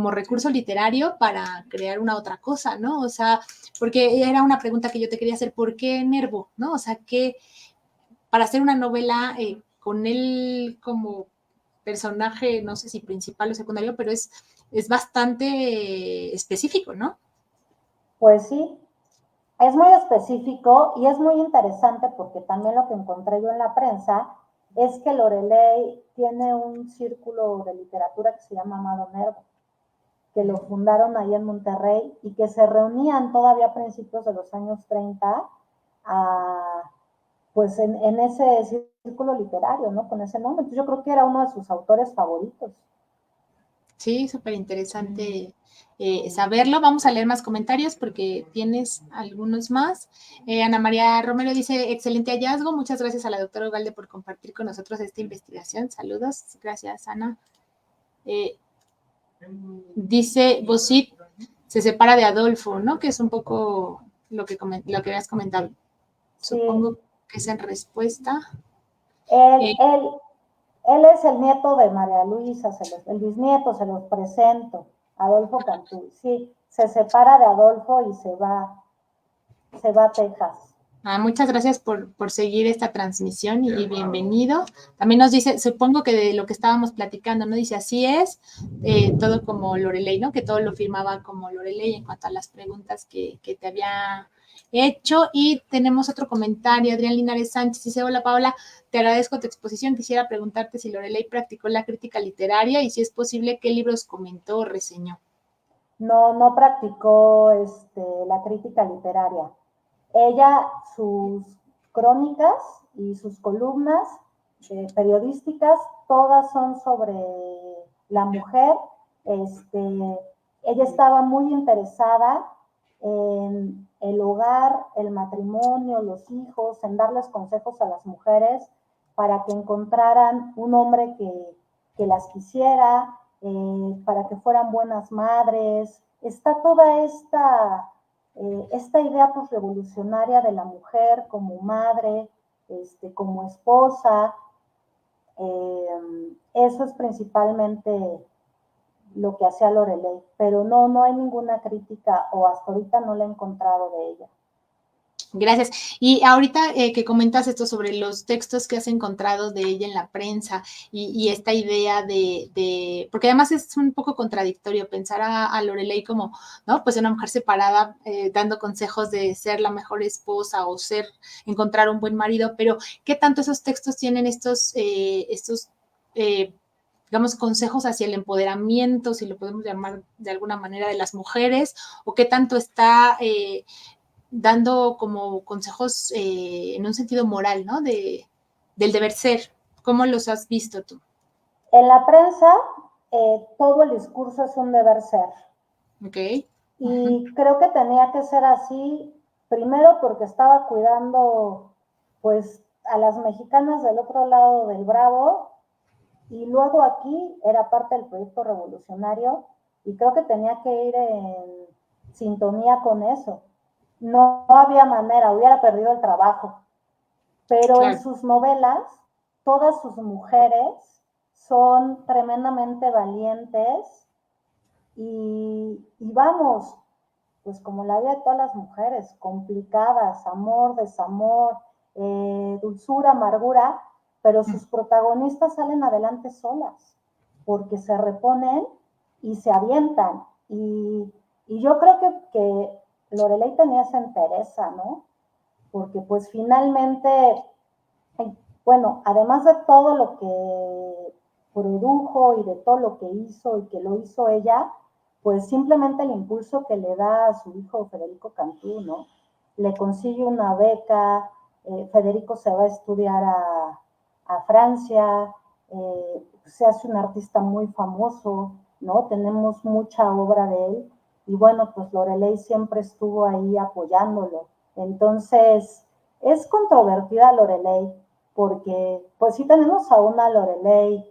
recurso literario para crear una otra cosa, ¿no? O sea, porque era una pregunta que yo te quería hacer, ¿por qué Nervo? ¿No? O sea, que para hacer una novela con él como personaje, no sé si principal o secundario, pero es bastante específico, ¿no? Pues sí, es muy específico y es muy interesante porque también lo que encontré yo en la prensa es que Lorelei tiene un círculo de literatura que se llama Amado Nervo, que lo fundaron ahí en Monterrey y que se reunían todavía a principios de los años 30 pues en ese círculo literario, ¿no? Con ese nombre. Entonces yo creo que era uno de sus autores favoritos. Sí, súper interesante saberlo. Vamos a leer más comentarios porque tienes algunos más. Ana María Romero dice, excelente hallazgo. Muchas gracias a la doctora Ugalde por compartir con nosotros esta investigación. Saludos. Gracias, Ana. Dice Bosit, se separa de Adolfo, ¿no? Que es un poco lo que habías comentado. Sí, Supongo que es en respuesta. él, él, él es el nieto de María Luisa, el bisnieto, se los presento, Adolfo Cantú. Sí, se separa de Adolfo y se va a Texas. Muchas gracias por seguir esta transmisión y bienvenido. También nos dice, supongo que de lo que estábamos platicando, ¿no? Dice, así es, todo como Lorelei, ¿no? Que todo lo firmaba como Lorelei en cuanto a las preguntas que te había hecho. Y tenemos otro comentario, Adrián Linares Sánchez dice, hola Paola, te agradezco tu exposición. Quisiera preguntarte si Lorelei practicó la crítica literaria y si es posible qué libros comentó o reseñó. No practicó la crítica literaria. Ella, sus crónicas y sus columnas periodísticas, todas son sobre la mujer. Ella estaba muy interesada en el hogar, el matrimonio, los hijos, en darles consejos a las mujeres para que encontraran un hombre que las quisiera, para que fueran buenas madres. Está toda esta idea pues, revolucionaria de la mujer como madre, como esposa. Eso es principalmente lo que hacía Lorelei, pero no hay ninguna crítica o hasta ahorita no la he encontrado de ella. Gracias. Y ahorita que comentas esto sobre los textos que has encontrado de ella en la prensa y esta idea porque además es un poco contradictorio pensar a Lorelei como, ¿no? Pues una mujer separada dando consejos de ser la mejor esposa o encontrar un buen marido, pero ¿qué tanto esos textos tienen estos digamos, consejos hacia el empoderamiento, si lo podemos llamar de alguna manera, de las mujeres, o qué tanto está dando como consejos en un sentido moral, ¿no? Del deber ser. ¿Cómo los has visto tú? En la prensa, todo el discurso es un deber ser. Ok. Y creo que tenía que ser así, primero porque estaba cuidando, pues, a las mexicanas del otro lado del Bravo, y luego aquí era parte del proyecto revolucionario, y creo que tenía que ir en sintonía con eso. No había manera, hubiera perdido el trabajo. Pero Claro. en sus novelas, todas sus mujeres son tremendamente valientes y vamos, pues como la vida de todas las mujeres, complicadas, amor, desamor, dulzura, amargura, pero sus protagonistas salen adelante solas, porque se reponen y se avientan. Y yo creo que Lorelei tenía esa entereza, ¿no? Porque pues finalmente, bueno, además de todo lo que produjo y de todo lo que hizo y que lo hizo ella, pues simplemente el impulso que le da a su hijo Federico Cantú, ¿no? Le consigue una beca, Federico se va a estudiar a Francia, se hace un artista muy famoso, ¿no? Tenemos mucha obra de él y bueno, pues Lorelei siempre estuvo ahí apoyándolo. Entonces, es controvertida Lorelei porque pues sí tenemos a una Lorelei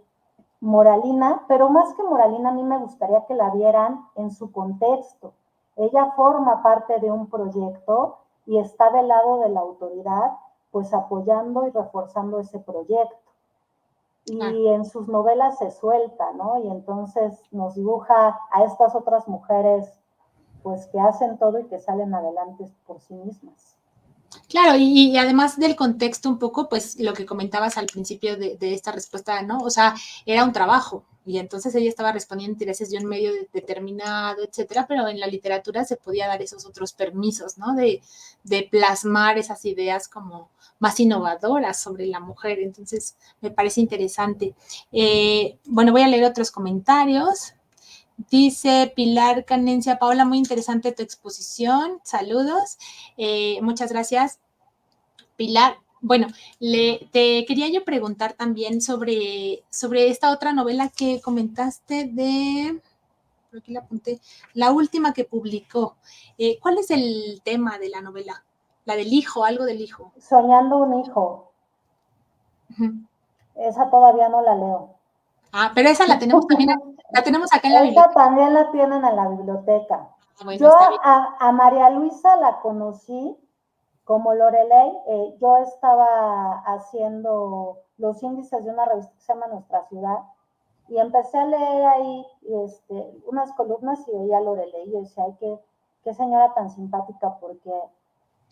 moralina, pero más que moralina a mí me gustaría que la vieran en su contexto. Ella forma parte de un proyecto y está del lado de la autoridad, pues apoyando y reforzando ese proyecto. Y en sus novelas se suelta, ¿no? Y entonces nos dibuja a estas otras mujeres, pues que hacen todo y que salen adelante por sí mismas. Claro, y además del contexto un poco, pues lo que comentabas al principio de esta respuesta, ¿no? O sea, era un trabajo y entonces ella estaba respondiendo a intereses de un medio determinado, etcétera, pero en la literatura se podía dar esos otros permisos, ¿no? De plasmar esas ideas como más innovadoras sobre la mujer. Entonces, me parece interesante. Bueno, voy a leer otros comentarios. Dice Pilar Canencia, Paola, muy interesante tu exposición. Saludos. Muchas gracias, Pilar. Bueno, te quería yo preguntar también sobre esta otra novela que comentaste por aquí la apunté, la última que publicó. ¿Cuál es el tema de la novela? La del hijo, algo del hijo. Soñando un hijo. Esa todavía no la leo. Ah, pero esa la tenemos también, la tenemos acá en la Esa biblioteca. también la tienen en la biblioteca. Bueno, Yo está bien. a María Luisa la conocí como Lorelei. Yo estaba haciendo los índices de una revista que se llama Nuestra Ciudad y empecé a leer ahí unas columnas y veía a Lorelei y decía, ay, qué señora tan simpática, porque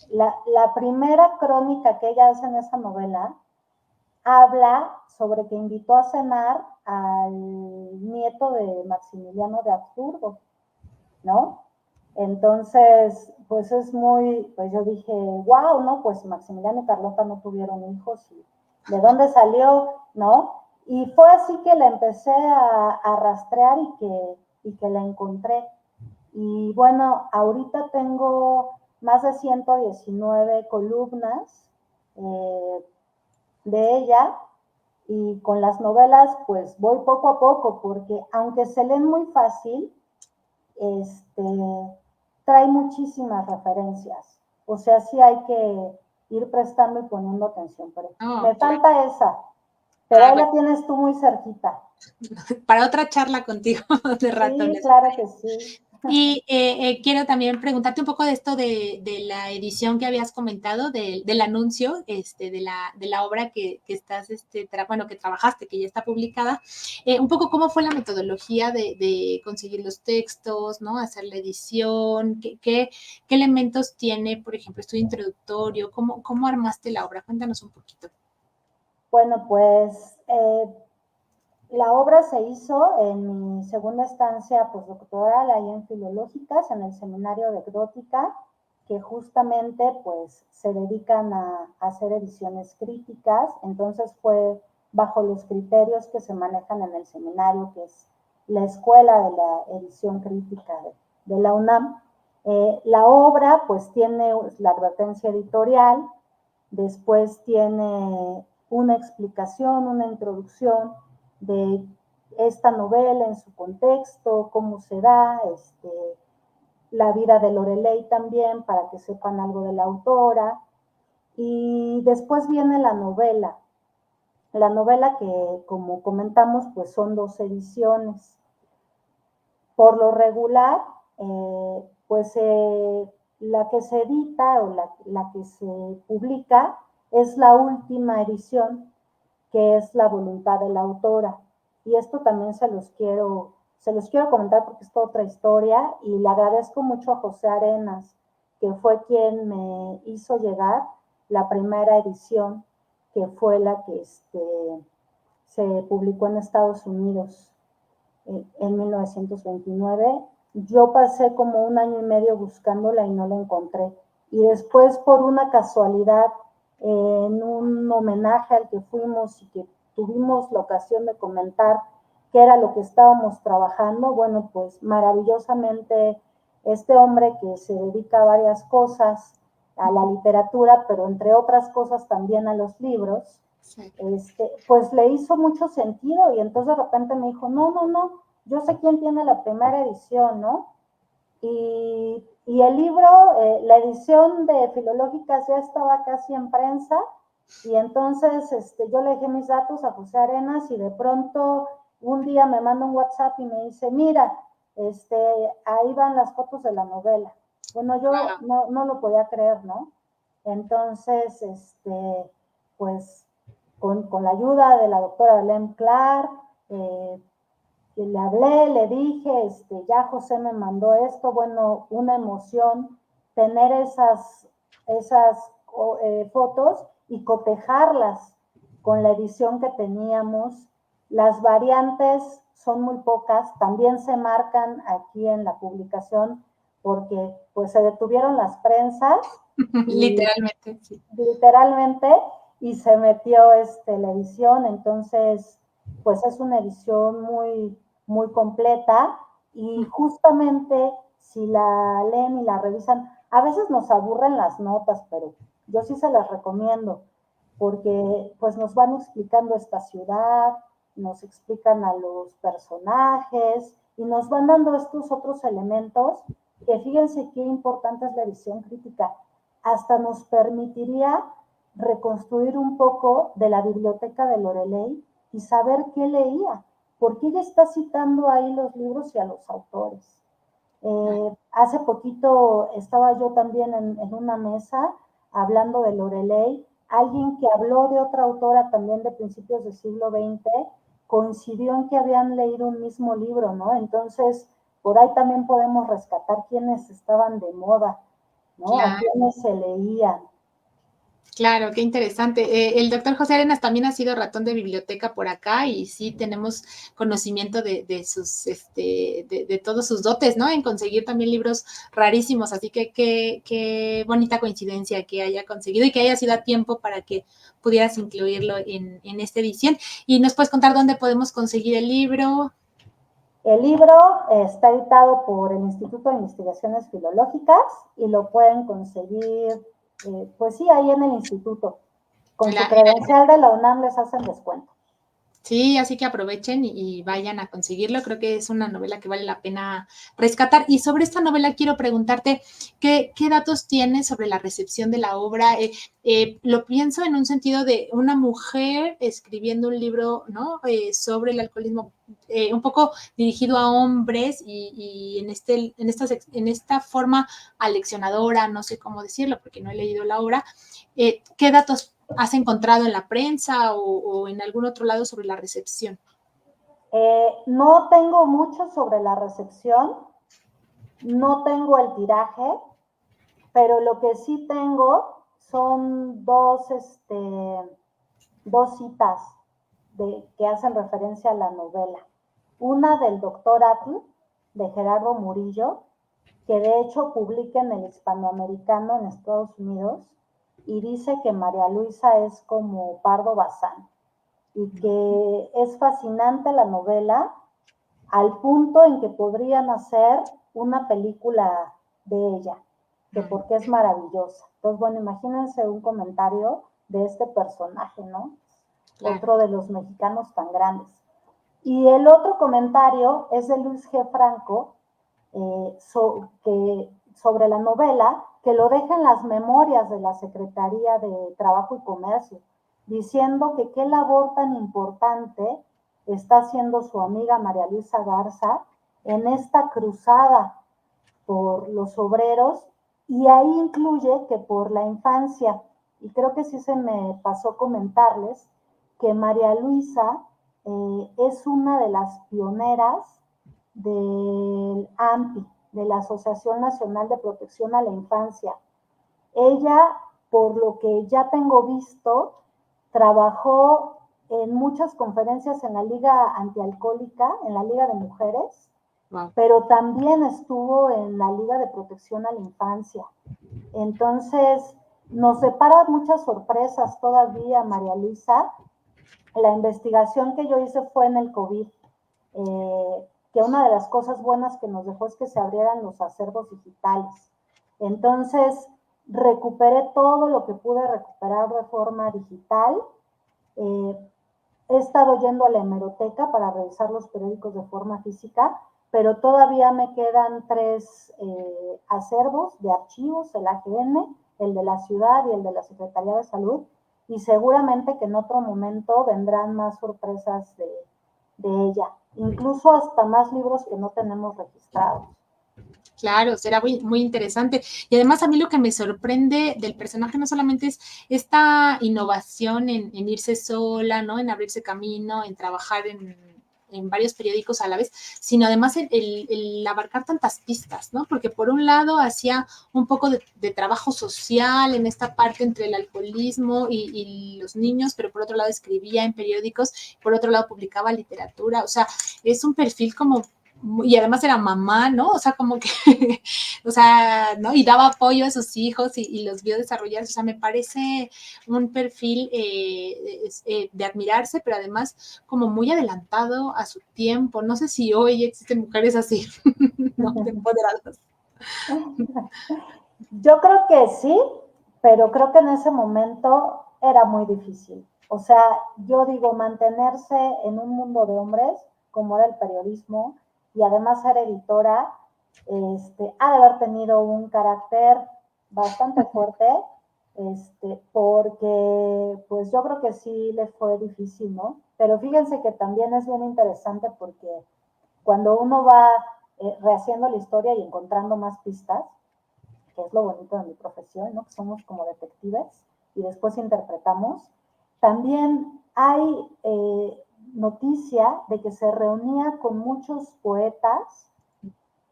la primera crónica que ella hace en esa novela habla sobre que invitó a cenar al nieto de Maximiliano de Habsburgo, ¿no? Entonces, pues es muy, pues yo dije, wow, ¿no? Pues Maximiliano y Carlota no tuvieron hijos, y ¿de dónde salió, no? Y fue así que la empecé a rastrear y que la encontré. Y bueno, ahorita tengo más de 119 columnas de ella, y con las novelas pues voy poco a poco porque aunque se leen muy fácil, trae muchísimas referencias. O sea, sí hay que ir prestando y poniendo atención. Pero me falta esa, pero ahí la tienes tú muy cerquita. Para otra charla contigo de ratones. Sí, claro que sí. Y quiero también preguntarte un poco de esto de la edición que habías comentado, del anuncio de la obra que estás, bueno, que trabajaste, que ya está publicada. Un poco cómo fue la metodología de conseguir los textos, ¿no? Hacer la edición, qué elementos tiene, por ejemplo, estudio introductorio, cómo armaste la obra. Cuéntanos un poquito. Bueno, pues la obra se hizo en mi segunda estancia postdoctoral ahí en Filológicas, en el Seminario de Gótica, que justamente pues se dedican a hacer ediciones críticas. Entonces fue bajo los criterios que se manejan en el seminario, que es la Escuela de la Edición Crítica de la UNAM. La obra pues tiene la advertencia editorial, después tiene una explicación, una introducción de esta novela en su contexto, cómo se da, la vida de Lorelei también, para que sepan algo de la autora. Y después viene la novela que, como comentamos, pues son 2 ediciones. Por lo regular, pues la que se edita o la que se publica es la última edición, que es la voluntad de la autora. Y esto también se los quiero comentar porque es toda otra historia, y le agradezco mucho a José Arenas, que fue quien me hizo llegar la primera edición, que fue la que se publicó en Estados Unidos en 1929. Yo pasé como 1 año y medio buscándola y no la encontré. Y después, por una casualidad, en un homenaje al que fuimos y que tuvimos la ocasión de comentar qué era lo que estábamos trabajando, bueno, pues maravillosamente este hombre que se dedica a varias cosas, a la literatura, pero entre otras cosas también a los libros, sí. Pues le hizo mucho sentido, y entonces de repente me dijo, no, yo sé quién tiene la primera edición, ¿no? Y el libro, la edición de Filológicas ya estaba casi en prensa, y entonces yo le dejé mis datos a José Arenas, y de pronto un día me manda un WhatsApp y me dice, mira, ahí van las fotos de la novela. Bueno, yo no lo podía creer, ¿no? Entonces, pues con la ayuda de la doctora Belén Clark, le hablé, le dije, ya José me mandó esto, bueno, una emoción tener esas fotos y cotejarlas con la edición que teníamos. Las variantes son muy pocas, también se marcan aquí en la publicación porque pues se detuvieron las prensas. Literalmente, sí. Literalmente, y se metió la edición, entonces pues es una edición muy completa, y justamente si la leen y la revisan, a veces nos aburren las notas, pero yo sí se las recomiendo, porque pues nos van explicando esta ciudad, nos explican a los personajes y nos van dando estos otros elementos que, fíjense qué importante es la edición crítica, hasta nos permitiría reconstruir un poco de la biblioteca de Lorelei y saber qué leía, porque ella está citando ahí los libros y a los autores. Hace poquito estaba yo también en una mesa hablando de Lorelei, alguien que habló de otra autora también de principios del siglo XX, coincidió en que habían leído un mismo libro, ¿no? Entonces, por ahí también podemos rescatar quienes estaban de moda, ¿no? Claro. A quienes se leían. Claro, qué interesante. El doctor José Arenas también ha sido ratón de biblioteca por acá, y sí tenemos conocimiento de sus, de todos sus dotes, ¿no? En conseguir también libros rarísimos, así que qué bonita coincidencia que haya conseguido y que haya sido a tiempo para que pudieras incluirlo en esta edición. ¿Y nos puedes contar dónde podemos conseguir el libro? El libro está editado por el Instituto de Investigaciones Filológicas y lo pueden conseguir, pues sí, ahí en el instituto. Con su credencial de la UNAM les hacen descuento. Sí, así que aprovechen y vayan a conseguirlo. Creo que es una novela que vale la pena rescatar. Y sobre esta novela quiero preguntarte, ¿qué datos tienes sobre la recepción de la obra? Lo pienso en un sentido de una mujer escribiendo un libro, ¿no? Sobre el alcoholismo, un poco dirigido a hombres y en esta forma aleccionadora, no sé cómo decirlo porque no he leído la obra. ¿Qué datos has encontrado en la prensa o en algún otro lado sobre la recepción? No tengo mucho sobre la recepción, no tengo el tiraje, pero lo que sí tengo son dos citas que hacen referencia a la novela. Una del doctor Atl, de Gerardo Murillo, que de hecho publica en el Hispanoamericano en Estados Unidos, y dice que María Luisa es como Pardo Bazán, y que es fascinante la novela al punto en que podrían hacer una película de ella, que porque es maravillosa. Entonces, bueno, imagínense un comentario de este personaje, ¿no? Claro. Otro de los mexicanos tan grandes. Y el otro comentario es de Luis G. Franco, sobre la novela, que lo deja en las memorias de la Secretaría de Trabajo y Comercio, diciendo que qué labor tan importante está haciendo su amiga María Luisa Garza en esta cruzada por los obreros, y ahí incluye que por la infancia, y creo que sí se me pasó comentarles que María Luisa es una de las pioneras del AMPI, de la Asociación Nacional de Protección a la Infancia. Ella, por lo que ya tengo visto, trabajó en muchas conferencias en la Liga Antialcohólica, en la Liga de Mujeres, Wow. pero también estuvo en la Liga de Protección a la Infancia. Entonces, nos separa muchas sorpresas todavía, María Luisa. La investigación que yo hice fue en el COVID, que una de las cosas buenas que nos dejó es que se abrieran los acervos digitales. Entonces, recuperé todo lo que pude recuperar de forma digital. Eh, He estado yendo a la hemeroteca para revisar los periódicos de forma física, pero todavía me quedan 3 acervos de archivos, el AGN, el de la ciudad y el de la Secretaría de Salud, y seguramente que en otro momento vendrán más sorpresas de ella, incluso hasta más libros que no tenemos registrados. Claro, será muy, muy interesante. Y además a mí lo que me sorprende del personaje no solamente es esta innovación en irse sola, ¿no? En abrirse camino, en trabajar en varios periódicos a la vez, sino además el abarcar tantas pistas, ¿no? Porque por un lado hacía un poco de trabajo social en esta parte entre el alcoholismo y los niños, pero por otro lado escribía en periódicos, por otro lado publicaba literatura, o sea, es un perfil como y además era mamá, ¿no? O sea, como que, o sea, ¿no? Y daba apoyo a sus hijos y los vio desarrollarse. O sea, me parece un perfil de admirarse, pero además como muy adelantado a su tiempo. No sé si hoy existen mujeres así, ¿no? Empoderadas. Yo creo que sí, pero creo que en ese momento era muy difícil. O sea, yo digo, mantenerse en un mundo de hombres, como era el periodismo, y además ser editora, ha de haber tenido un carácter bastante fuerte, porque pues yo creo que sí le fue difícil, ¿no? Pero fíjense que también es bien interesante porque cuando uno va rehaciendo la historia y encontrando más pistas, que es lo bonito de mi profesión, ¿no? Que somos como detectives y después interpretamos. También hay noticia de que se reunía con muchos poetas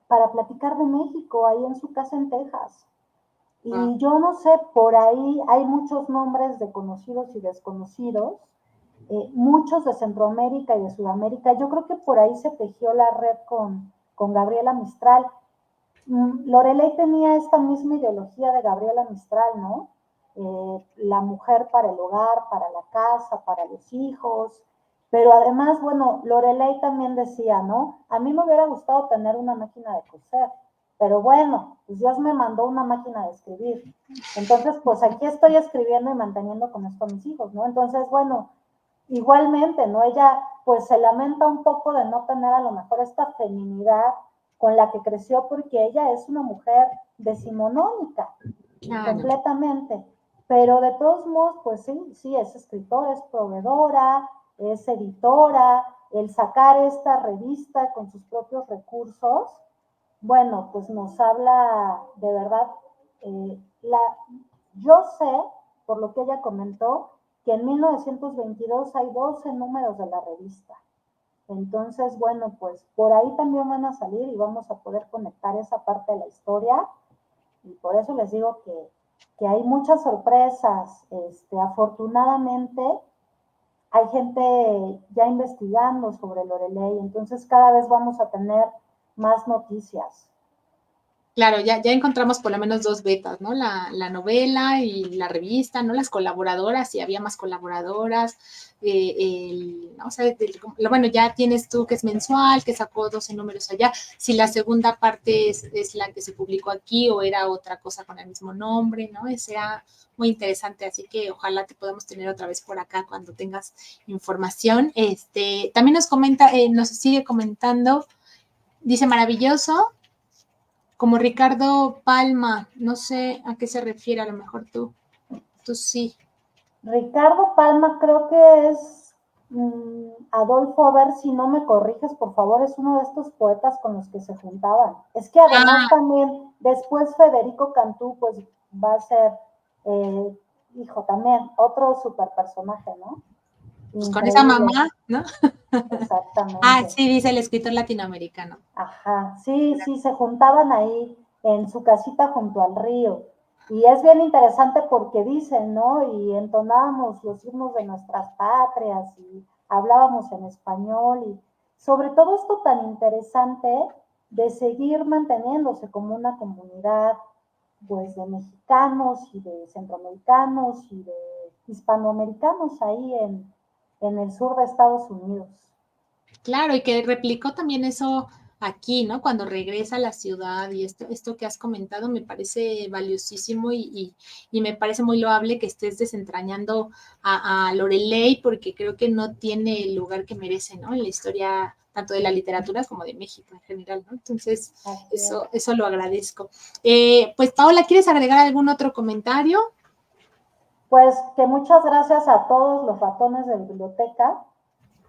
para platicar de México ahí en su casa en Texas. Wow. Y yo no sé, por ahí hay muchos nombres de conocidos y desconocidos, muchos de Centroamérica y de Sudamérica. Yo creo que por ahí se tejió la red con Gabriela Mistral. Lorelei tenía esta misma ideología de Gabriela Mistral, ¿no? La mujer para el hogar, para la casa, para los hijos, pero además, bueno, Lorelei también decía, ¿no? A mí me hubiera gustado tener una máquina de coser, pero bueno, pues Dios me mandó una máquina de escribir. Entonces, pues aquí estoy escribiendo y manteniendo con esto a mis hijos, ¿no? Entonces, bueno, igualmente, ¿no? Ella pues se lamenta un poco de no tener a lo mejor esta feminidad con la que creció, porque ella es una mujer decimonónica, Claro. completamente. Pero de todos modos, pues sí, sí, es escritora, es proveedora, es editora, el sacar esta revista con sus propios recursos, bueno, pues nos habla de verdad, la, yo sé, por lo que ella comentó, que en 1922 hay 12 números de la revista. Entonces, bueno, pues por ahí también van a salir y vamos a poder conectar esa parte de la historia. Y por eso les digo que hay muchas sorpresas. Afortunadamente, hay gente ya investigando sobre Lorelei, entonces cada vez vamos a tener más noticias. Claro, ya encontramos por lo menos dos betas, ¿no? La novela y la revista, ¿no? Las colaboradoras, si había más colaboradoras. ¿No? O sea, bueno, ya tienes tú que es mensual, que sacó 12 números allá. Si la segunda parte es la que se publicó aquí o era otra cosa con el mismo nombre, ¿no? Será muy interesante, así que ojalá te podamos tener otra vez por acá cuando tengas información. También nos comenta, nos sigue comentando, dice maravilloso, como Ricardo Palma, no sé a qué se refiere, a lo mejor tú sí. Ricardo Palma creo que es Adolfo, a ver si no me corriges, por favor, es uno de estos poetas con los que se juntaban. Es que además también después Federico Cantú pues va a ser, hijo, también otro super personaje, ¿no? Pues con esa Increíble, mamá, ¿no? exactamente. Sí, dice el escritor latinoamericano. Ajá, sí, sí, se juntaban ahí en su casita junto al río. Y es bien interesante porque dicen, ¿no? Y entonábamos los himnos de nuestras patrias y hablábamos en español y sobre todo esto tan interesante de seguir manteniéndose como una comunidad, pues, de mexicanos y de centroamericanos y de hispanoamericanos ahí en el sur de Estados Unidos. Claro, y que replicó también eso aquí, ¿no? Cuando regresa a la ciudad y esto que has comentado me parece valiosísimo y me parece muy loable que estés desentrañando a Lorelei porque creo que no tiene el lugar que merece, ¿no? En la historia tanto de la literatura como de México en general, ¿no? Entonces, eso lo agradezco. Pues, Paola, ¿quieres agregar algún otro comentario? Pues que muchas gracias a todos los ratones de biblioteca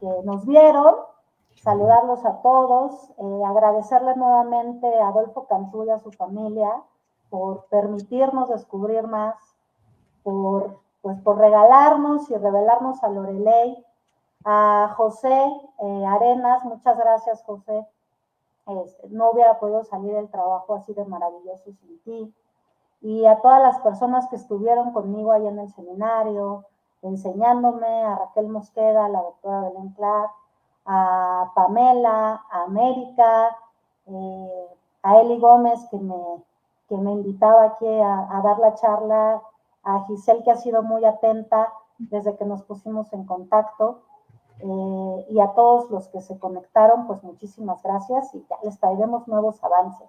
que nos vieron, saludarlos a todos, agradecerle nuevamente a Adolfo Cantú y a su familia por permitirnos descubrir más, por regalarnos y revelarnos a Lorelei, a José Arenas, muchas gracias José, no hubiera podido salir el trabajo así de maravilloso sin ti, y a todas las personas que estuvieron conmigo ahí en el seminario, enseñándome, a Raquel Mosqueda, a la doctora Belén Clark, a Pamela, a América, a Eli Gómez, que me invitaba aquí a dar la charla, a Giselle, que ha sido muy atenta desde que nos pusimos en contacto, y a todos los que se conectaron, pues muchísimas gracias y ya les traeremos nuevos avances.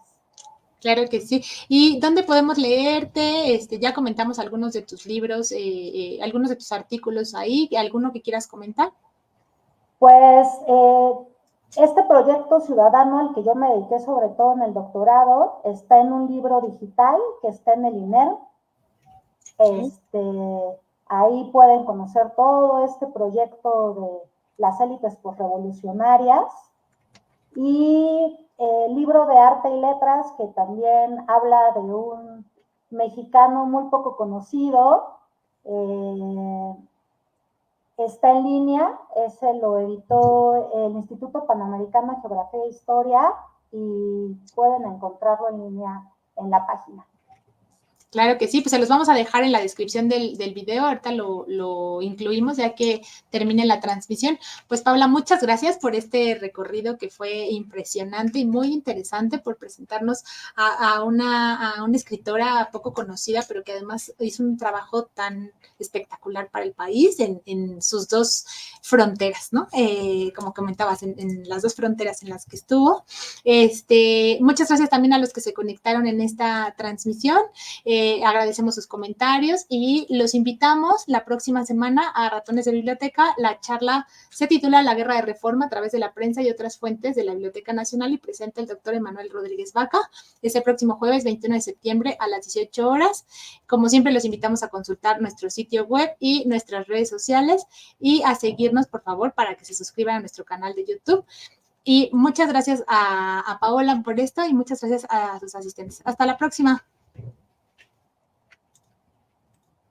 Claro que sí. ¿Y dónde podemos leerte? Ya comentamos algunos de tus libros, algunos de tus artículos ahí. ¿Alguno que quieras comentar? Pues este proyecto ciudadano al que yo me dediqué sobre todo en el doctorado está en un libro digital que está en el INER. Ahí pueden conocer todo este proyecto de las élites posrevolucionarias y el libro de arte y letras que también habla de un mexicano muy poco conocido, está en línea, ese lo editó el Instituto Panamericano de Geografía e Historia y pueden encontrarlo en línea en la página. Claro que sí, pues se los vamos a dejar en la descripción del video, ahorita lo incluimos ya que termine la transmisión. Pues Paula, muchas gracias por este recorrido que fue impresionante y muy interesante por presentarnos a una escritora poco conocida, pero que además hizo un trabajo tan espectacular para el país en sus dos fronteras, ¿no? Como comentabas, en las dos fronteras en las que estuvo. Muchas gracias también a los que se conectaron en esta transmisión. Agradecemos sus comentarios y los invitamos la próxima semana a Ratones de Biblioteca. La charla se titula La Guerra de Reforma a través de la prensa y otras fuentes de la Biblioteca Nacional y presenta el doctor Emanuel Rodríguez Vaca. Este próximo jueves 21 de septiembre a las 18 horas. Como siempre, los invitamos a consultar nuestro sitio web y nuestras redes sociales y a seguirnos, por favor, para que se suscriban a nuestro canal de YouTube. Y muchas gracias a Paola por esto y muchas gracias a sus asistentes. Hasta la próxima.